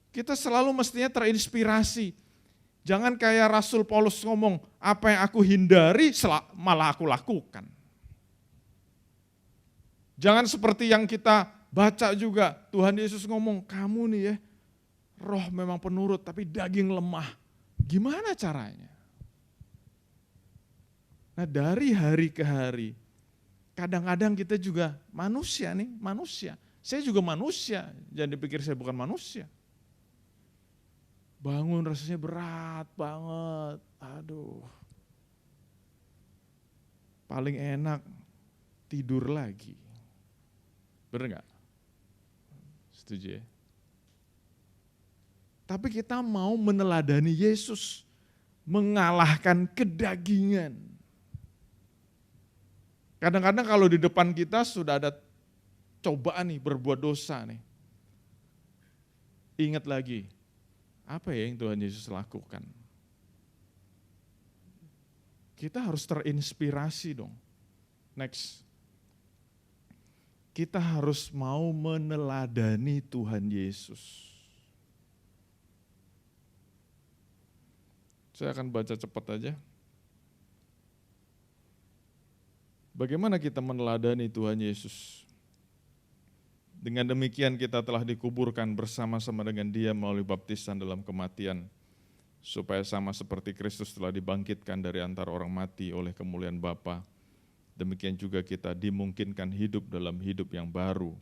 Kita selalu mestinya terinspirasi. Jangan kayak Rasul Paulus ngomong, apa yang aku hindari malah aku lakukan. Jangan seperti yang kita baca juga, Tuhan Yesus ngomong, kamu nih ya, roh memang penurut tapi daging lemah. Gimana caranya? Nah, dari hari ke hari, kadang-kadang kita juga manusia nih, manusia. Saya juga manusia, jangan dipikir saya bukan manusia. Bangun rasanya berat banget, aduh. Paling enak tidur lagi. Bener gak? Setuju ya? Tapi kita mau meneladani Yesus, mengalahkan kedagingan. Kadang-kadang kalau di depan kita sudah ada cobaan nih, berbuat dosa nih. Ingat lagi, apa ya yang Tuhan Yesus lakukan? Kita harus terinspirasi dong. Next. Kita harus mau meneladani Tuhan Yesus. Saya akan baca cepat aja. Bagaimana kita meneladani Tuhan Yesus? Dengan demikian kita telah dikuburkan bersama-sama dengan Dia melalui baptisan dalam kematian, supaya sama seperti Kristus telah dibangkitkan dari antara orang mati oleh kemuliaan Bapa. Demikian juga kita dimungkinkan hidup dalam hidup yang baru,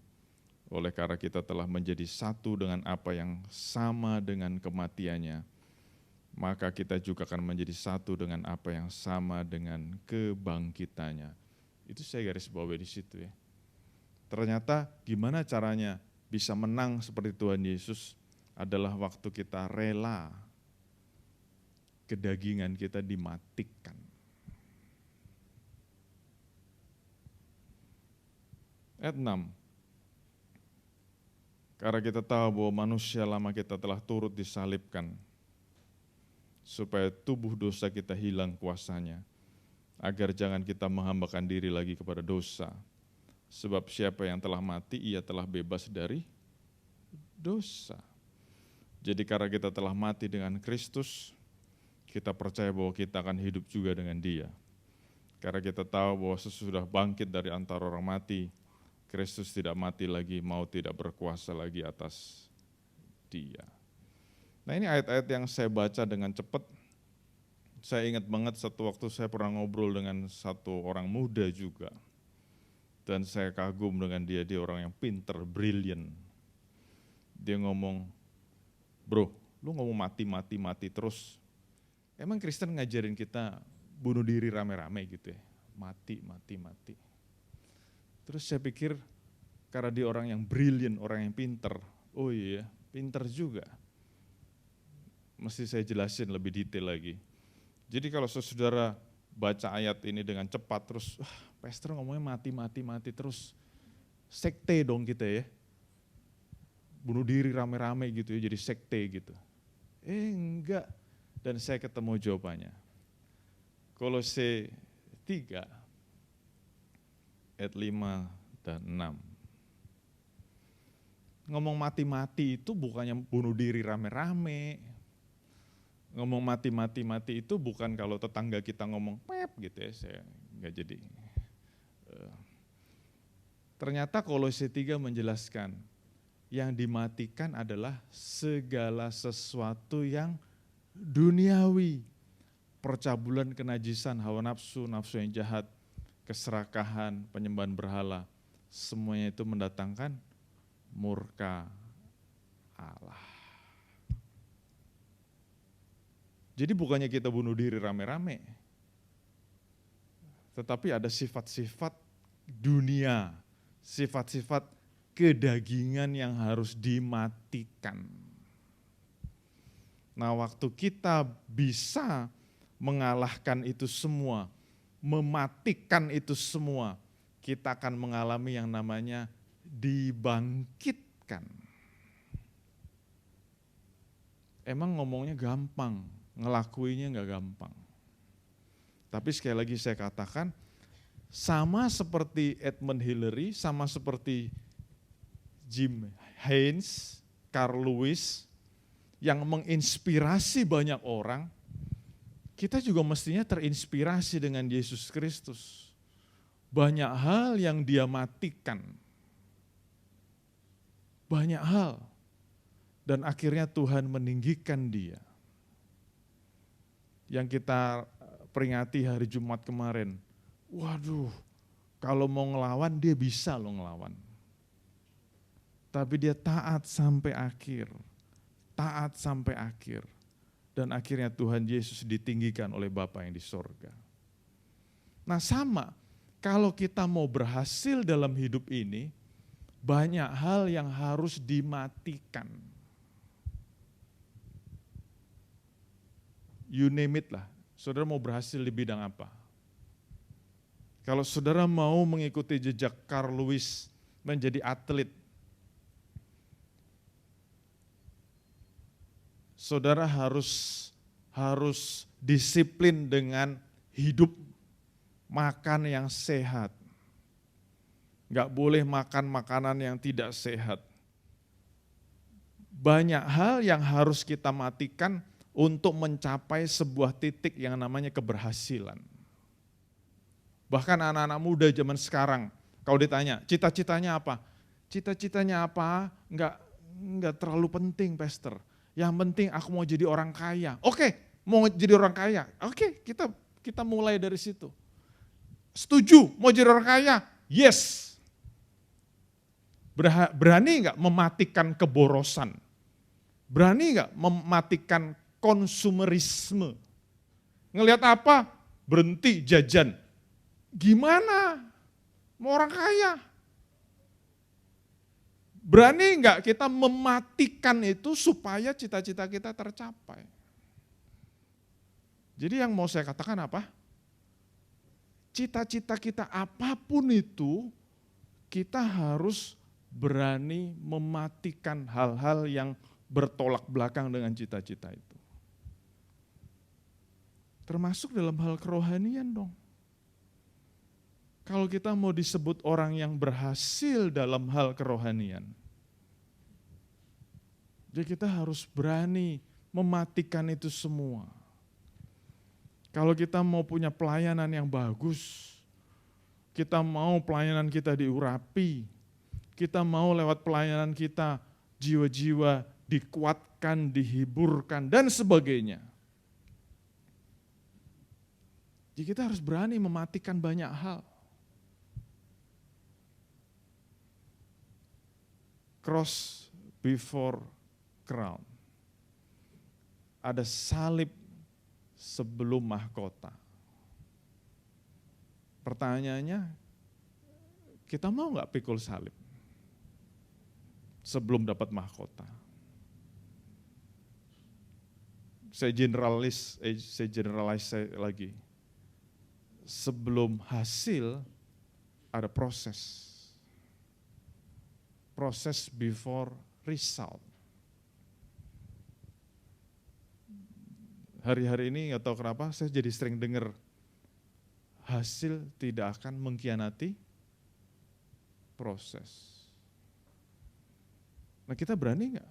oleh karena kita telah menjadi satu dengan apa yang sama dengan kematiannya, maka kita juga akan menjadi satu dengan apa yang sama dengan kebangkitannya. Itu saya garis bawahi di situ ya. Ternyata gimana caranya bisa menang seperti Tuhan Yesus adalah waktu kita rela kedagingan kita dimatikan. Ayat 6. Karena kita tahu bahwa manusia lama kita telah turut disalibkan, supaya tubuh dosa kita hilang kuasanya, agar jangan kita menghambakan diri lagi kepada dosa. Sebab siapa yang telah mati, ia telah bebas dari dosa. Jadi karena kita telah mati dengan Kristus, kita percaya bahwa kita akan hidup juga dengan Dia. Karena kita tahu bahwa sesudah bangkit dari antara orang mati, Kristus tidak mati lagi, maut tidak berkuasa lagi atas Dia. Nah, ini ayat-ayat yang saya baca dengan cepat. Saya ingat banget satu waktu saya pernah ngobrol dengan satu orang muda juga. Dan saya kagum dengan dia orang yang pinter, brilliant. Dia ngomong, bro, lu ngomong mati terus. Emang Kristen ngajarin kita bunuh diri rame-rame gitu ya? Mati. Terus saya pikir, karena dia orang yang brilliant, orang yang pinter. Oh iya, pinter juga. Mesti saya jelasin lebih detail lagi. Jadi kalau saudara baca ayat ini dengan cepat terus, pastor ngomongnya mati terus, sekte dong kita ya. Bunuh diri rame-rame gitu ya, jadi sekte gitu. Enggak, dan saya ketemu jawabannya. Kolose 3 ayat 5 dan 6. Ngomong mati itu bukannya bunuh diri rame-rame. Ngomong mati itu bukan kalau tetangga kita ngomong pep gitu ya, saya enggak jadi. Ternyata Kolose 3 menjelaskan, yang dimatikan adalah segala sesuatu yang duniawi. Percabulan, kenajisan, hawa nafsu yang jahat, keserakahan, penyembahan berhala, semuanya itu mendatangkan murka Allah. Jadi bukannya kita bunuh diri rame-rame, tetapi ada sifat-sifat dunia, sifat-sifat kedagingan yang harus dimatikan. Nah, waktu kita bisa mengalahkan itu semua, mematikan itu semua, kita akan mengalami yang namanya dibangkitkan. mematikan. Emang ngomongnya gampang, ngelakuinya nggak gampang. Tapi sekali lagi saya katakan, sama seperti Edmund Hillary, sama seperti Jim Haynes, Carl Lewis, yang menginspirasi banyak orang, kita juga mestinya terinspirasi dengan Yesus Kristus. Banyak hal yang dia matikan. Banyak hal. Dan akhirnya Tuhan meninggikan dia. Yang kita peringati hari Jumat kemarin. Waduh, kalau mau ngelawan dia bisa loh ngelawan. Tapi dia taat sampai akhir. Taat sampai akhir. Dan akhirnya Tuhan Yesus ditinggikan oleh Bapa yang di sorga. Nah sama, kalau kita mau berhasil dalam hidup ini, banyak hal yang harus dimatikan. You name it lah, saudara mau berhasil di bidang apa? Kalau saudara mau mengikuti jejak Carl Lewis menjadi atlet, saudara harus disiplin dengan hidup makan yang sehat. Enggak boleh makan makanan yang tidak sehat. Banyak hal yang harus kita matikan untuk mencapai sebuah titik yang namanya keberhasilan. Bahkan anak-anak muda zaman sekarang, kalau ditanya, cita-citanya apa? Cita-citanya apa? Enggak terlalu penting, Pastor. Yang penting aku mau jadi orang kaya. Oke, mau jadi orang kaya. Oke, kita mulai dari situ. Setuju, mau jadi orang kaya? Yes. Berani enggak mematikan keborosan? Berani enggak mematikan konsumerisme? Ngelihat apa? Berhenti jajan. Gimana? Mau orang kaya? Berani enggak kita mematikan itu supaya cita-cita kita tercapai? Jadi yang mau saya katakan apa? Cita-cita kita apapun itu, kita harus berani mematikan hal-hal yang bertolak belakang dengan cita-cita itu. Termasuk dalam hal kerohanian dong. Kalau kita mau disebut orang yang berhasil dalam hal kerohanian, jadi kita harus berani mematikan itu semua. Kalau kita mau punya pelayanan yang bagus, kita mau pelayanan kita diurapi, kita mau lewat pelayanan kita jiwa-jiwa dikuatkan, dihiburkan, dan sebagainya. Jadi kita harus berani mematikan banyak hal. Cross before crown. Ada salib sebelum mahkota. Pertanyaannya, kita mau nggak pikul salib sebelum dapat mahkota? Saya generalize lagi. Sebelum hasil ada proses. Proses before result. Hari-hari ini nggak tahu kenapa saya jadi sering dengar hasil tidak akan mengkhianati proses. Nah kita berani nggak?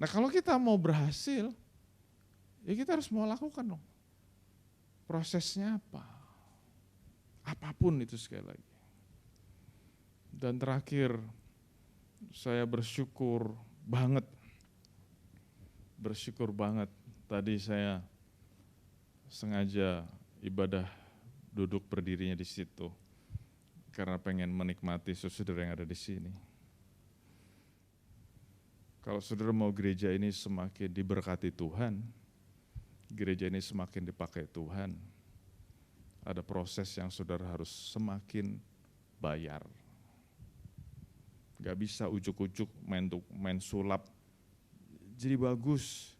Nah kalau kita mau berhasil, ya kita harus mau lakukan dong. Prosesnya apa? Apapun itu sekali lagi. Dan terakhir, saya bersyukur banget. Tadi saya sengaja ibadah duduk berdirinya di situ. Karena pengen menikmati saudara yang ada di sini. Kalau saudara mau gereja ini semakin diberkati Tuhan, gereja ini semakin dipakai Tuhan, ada proses yang saudara harus semakin bayar. Gak bisa ujuk-ujuk main sulap, jadi bagus,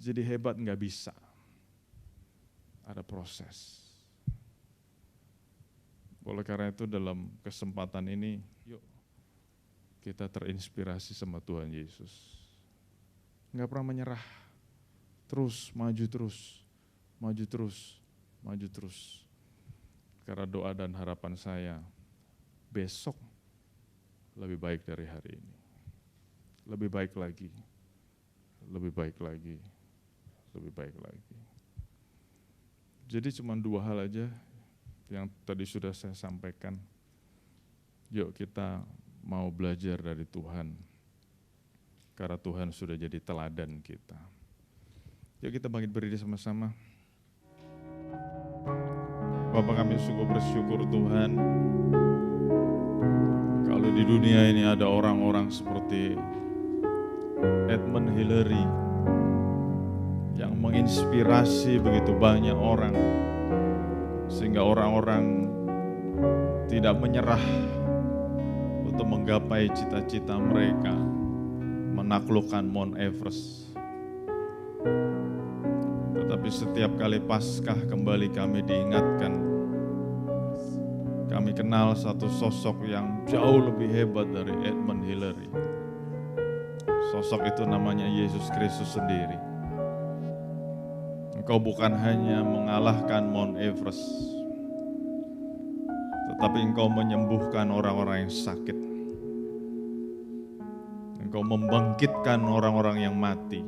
jadi hebat, gak bisa. Ada proses. Oleh karena itu dalam kesempatan ini, yuk kita terinspirasi sama Tuhan Yesus. Nggak pernah menyerah, terus, maju terus, maju terus, maju terus. Karena doa dan harapan saya, besok lebih baik dari hari ini. Lebih baik lagi, lebih baik lagi, lebih baik lagi. Jadi cuma 2 hal aja yang tadi sudah saya sampaikan. Yuk kita mau belajar dari Tuhan, karena Tuhan sudah jadi teladan kita. Yuk kita bangkit berdiri sama-sama. Bapa, kami sungguh bersyukur Tuhan, kalau di dunia ini ada orang-orang seperti Edmund Hillary yang menginspirasi begitu banyak orang, sehingga orang-orang tidak menyerah untuk menggapai cita-cita mereka, menaklukkan Mount Everest. Tetapi setiap kali Paskah kembali kami diingatkan, kami kenal satu sosok yang jauh lebih hebat dari Edmund Hillary. Sosok itu namanya Yesus Kristus sendiri. Engkau bukan hanya mengalahkan Mount Everest, tetapi Engkau menyembuhkan orang-orang yang sakit. Engkau membangkitkan orang-orang yang mati.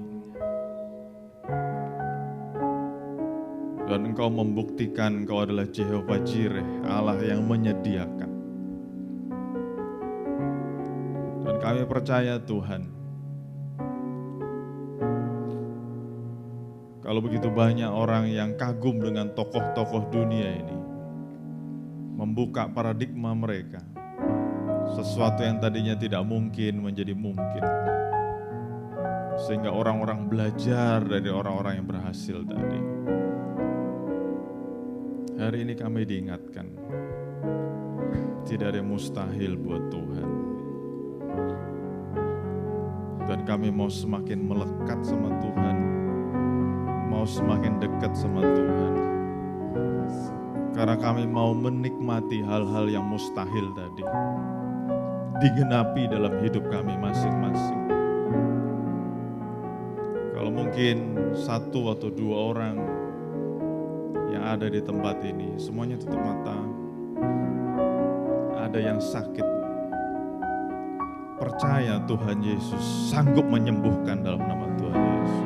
Dan Engkau membuktikan Engkau adalah Jehovah Jireh, Allah yang menyediakan. Dan kami percaya Tuhan, kalau begitu banyak orang yang kagum dengan tokoh-tokoh dunia ini, membuka paradigma mereka, sesuatu yang tadinya tidak mungkin menjadi mungkin, sehingga orang-orang belajar dari orang-orang yang berhasil tadi. Hari ini kami diingatkan, tidak ada yang mustahil buat Tuhan. Dan kami mau semakin melekat sama Tuhan, mau semakin dekat sama Tuhan. Karena kami mau menikmati hal-hal yang mustahil tadi, digenapi dalam hidup kami masing-masing. Kalau mungkin 1 atau 2 orang yang ada di tempat ini, semuanya tutup mata. Ada yang sakit, percaya Tuhan Yesus sanggup menyembuhkan dalam nama Tuhan Yesus.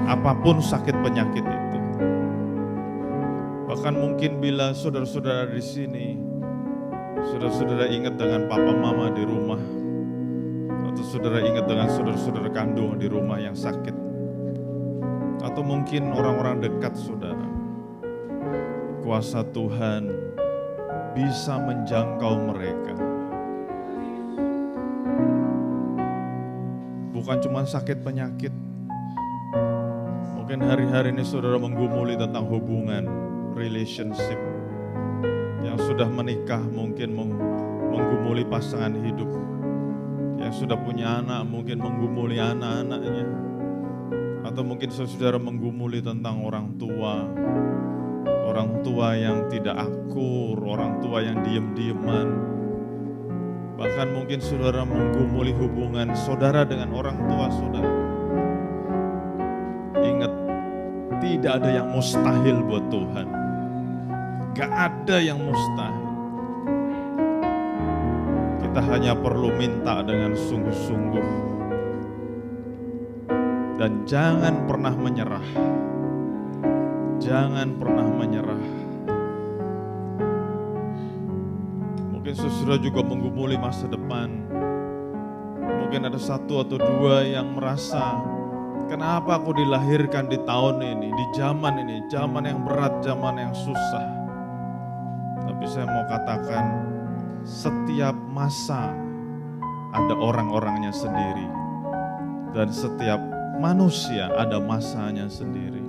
Apapun sakit penyakit itu. Bahkan mungkin bila saudara-saudara di sini, saudara-saudara ingat dengan papa mama di rumah, atau saudara ingat dengan saudara-saudara kandung di rumah yang sakit, atau mungkin orang-orang dekat saudara, kuasa Tuhan bisa menjangkau mereka. Bukan cuma sakit penyakit. Mungkin hari-hari ini saudara menggumuli tentang hubungan, relationship. Yang sudah menikah mungkin menggumuli pasangan hidup. Yang sudah punya anak mungkin menggumuli anak-anaknya. Atau mungkin saudara menggumuli tentang orang tua yang tidak akur, orang tua yang diem-dieman. Bahkan mungkin saudara menggumuli hubungan saudara dengan orang tua saudara. Ingat, tidak ada yang mustahil buat Tuhan. Gak ada yang mustahil. Kita hanya perlu minta dengan sungguh-sungguh. Dan jangan pernah menyerah. Jangan pernah menyerah. Mungkin saudara juga menggumuli masa depan. Mungkin ada 1 atau 2 yang merasa, kenapa aku dilahirkan di tahun ini, di zaman ini, zaman yang berat, zaman yang susah. Tapi saya mau katakan, setiap masa ada orang-orangnya sendiri. Dan setiap manusia ada masanya sendiri.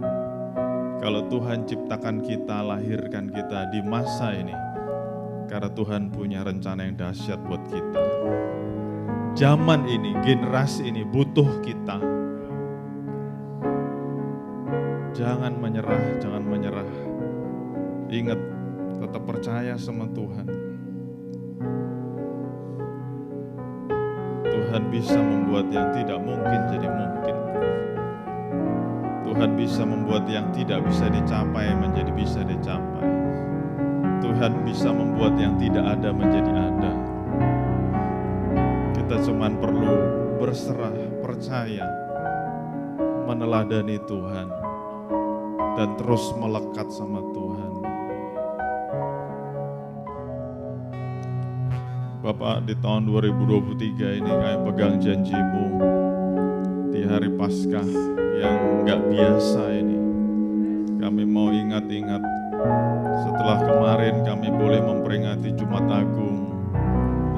Kalau Tuhan ciptakan kita, lahirkan kita di masa ini, karena Tuhan punya rencana yang dahsyat buat kita. Zaman ini, generasi ini butuh kita. Jangan menyerah, jangan menyerah. Ingat, tetap percaya sama Tuhan. Tuhan bisa membuat yang tidak mungkin jadi mungkin. Tuhan bisa membuat yang tidak bisa dicapai menjadi bisa dicapai. Tuhan bisa membuat yang tidak ada menjadi ada. Kita cuman perlu berserah, percaya, meneladani Tuhan, dan terus melekat sama Tuhan. Bapak, di tahun 2023 ini kami pegang janji-Mu di hari Paskah yang gak biasa ini. Kami mau ingat-ingat setelah kemarin kami boleh memperingati Jumat Agung,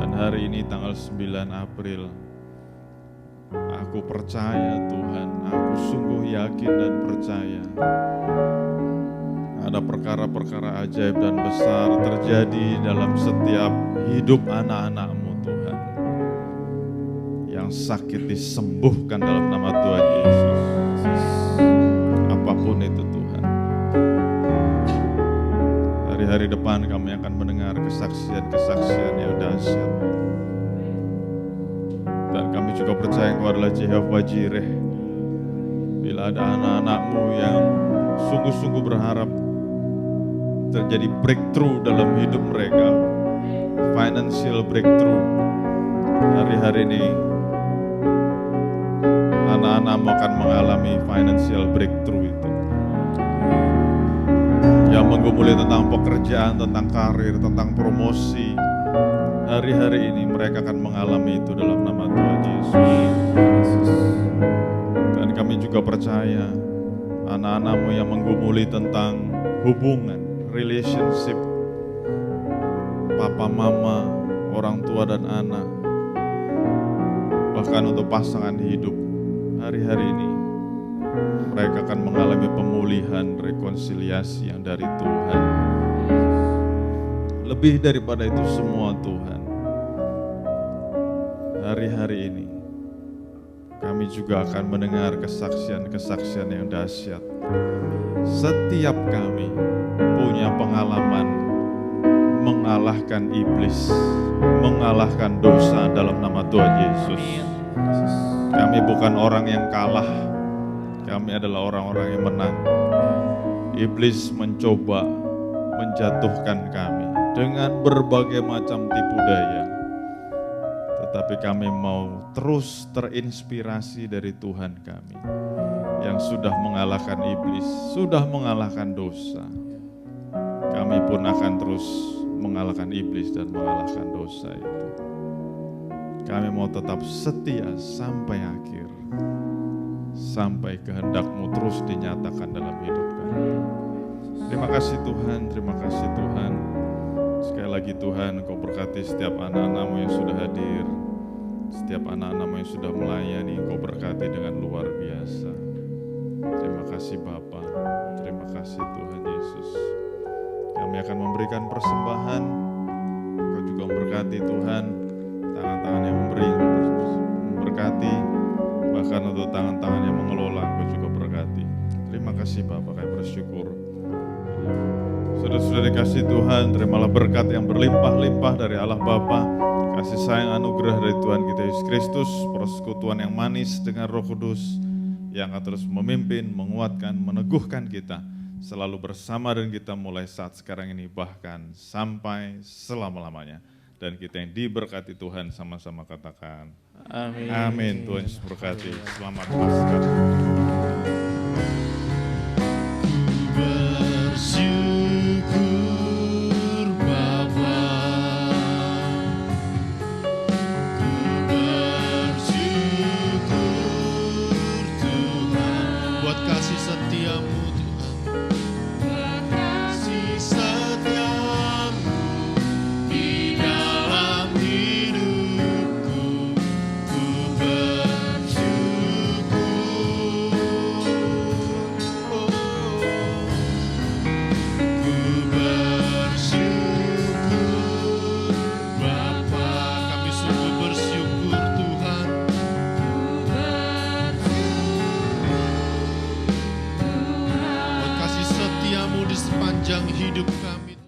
dan hari ini tanggal 9 April. Aku percaya Tuhan, aku sungguh yakin dan percaya ada perkara-perkara ajaib dan besar terjadi dalam setiap hidup anak-anak-Mu Tuhan. Yang sakit disembuhkan dalam nama Tuhan Yesus. Apapun itu Tuhan. Hari-hari depan kami akan mendengar kesaksian-kesaksian yang dahsyat. Dan kami juga percaya Engkau adalah Jehovah Jireh. Bila ada anak-anak-Mu yang sungguh-sungguh berharap terjadi breakthrough dalam hidup mereka, financial breakthrough, hari-hari ini anak-anak-Mu akan mengalami financial breakthrough itu. Yang menggumuli tentang pekerjaan, tentang karir, tentang promosi, hari-hari ini mereka akan mengalami itu dalam nama Tuhan Yesus. Dan kami juga percaya anak-anak-Mu yang menggumuli tentang hubungan, relationship, papa mama, orang tua dan anak, bahkan untuk pasangan hidup, hari-hari ini mereka akan mengalami pemulihan, rekonsiliasi yang dari Tuhan. Lebih daripada itu semua Tuhan, hari-hari ini kami juga akan mendengar kesaksian-kesaksian yang dahsyat. Setiap kami punya pengalaman mengalahkan iblis, mengalahkan dosa dalam nama Tuhan Yesus. Kami bukan orang yang kalah, kami adalah orang-orang yang menang. Iblis mencoba menjatuhkan kami dengan berbagai macam tipu daya. Tetapi kami mau terus terinspirasi dari Tuhan kami yang sudah mengalahkan iblis, sudah mengalahkan dosa. Kami pun akan terus mengalahkan iblis dan mengalahkan dosa itu. Kami mau tetap setia sampai akhir, sampai kehendak-Mu terus dinyatakan dalam hidup kami. Terima kasih Tuhan, terima kasih Tuhan. Sekali lagi Tuhan, Kau berkati setiap anak-anak-Mu yang sudah hadir, setiap anak-anak-Mu yang sudah melayani, Kau berkati dengan luar biasa. Terima kasih Bapa, terima kasih Tuhan Yesus. Kami akan memberikan persembahan, Kau juga memberkati Tuhan, tangan-tangan yang memberi, memberkati, bahkan untuk tangan-tangan yang mengelola, Kau juga berkati. Terima kasih Bapa, kami bersyukur. Sudah dikasih Tuhan, terimalah berkat yang berlimpah-limpah dari Allah Bapa, kasih sayang anugerah dari Tuhan kita Yesus Kristus, persekutuan yang manis dengan Roh Kudus, yang akan terus memimpin, menguatkan, meneguhkan kita, selalu bersama dengan kita mulai saat sekarang ini, bahkan sampai selama-lamanya. Dan kita yang diberkati Tuhan sama-sama katakan, Amin. amin. Tuhan Yesus berkati. Selamat Paskah. Bersyukur Bapa, ku bersyukur Tuhan, buat kasih setia-Mu Tuhan, kasih setia-Mu di dalam hidupku, ku bersyukur. Sepanjang hidup kami.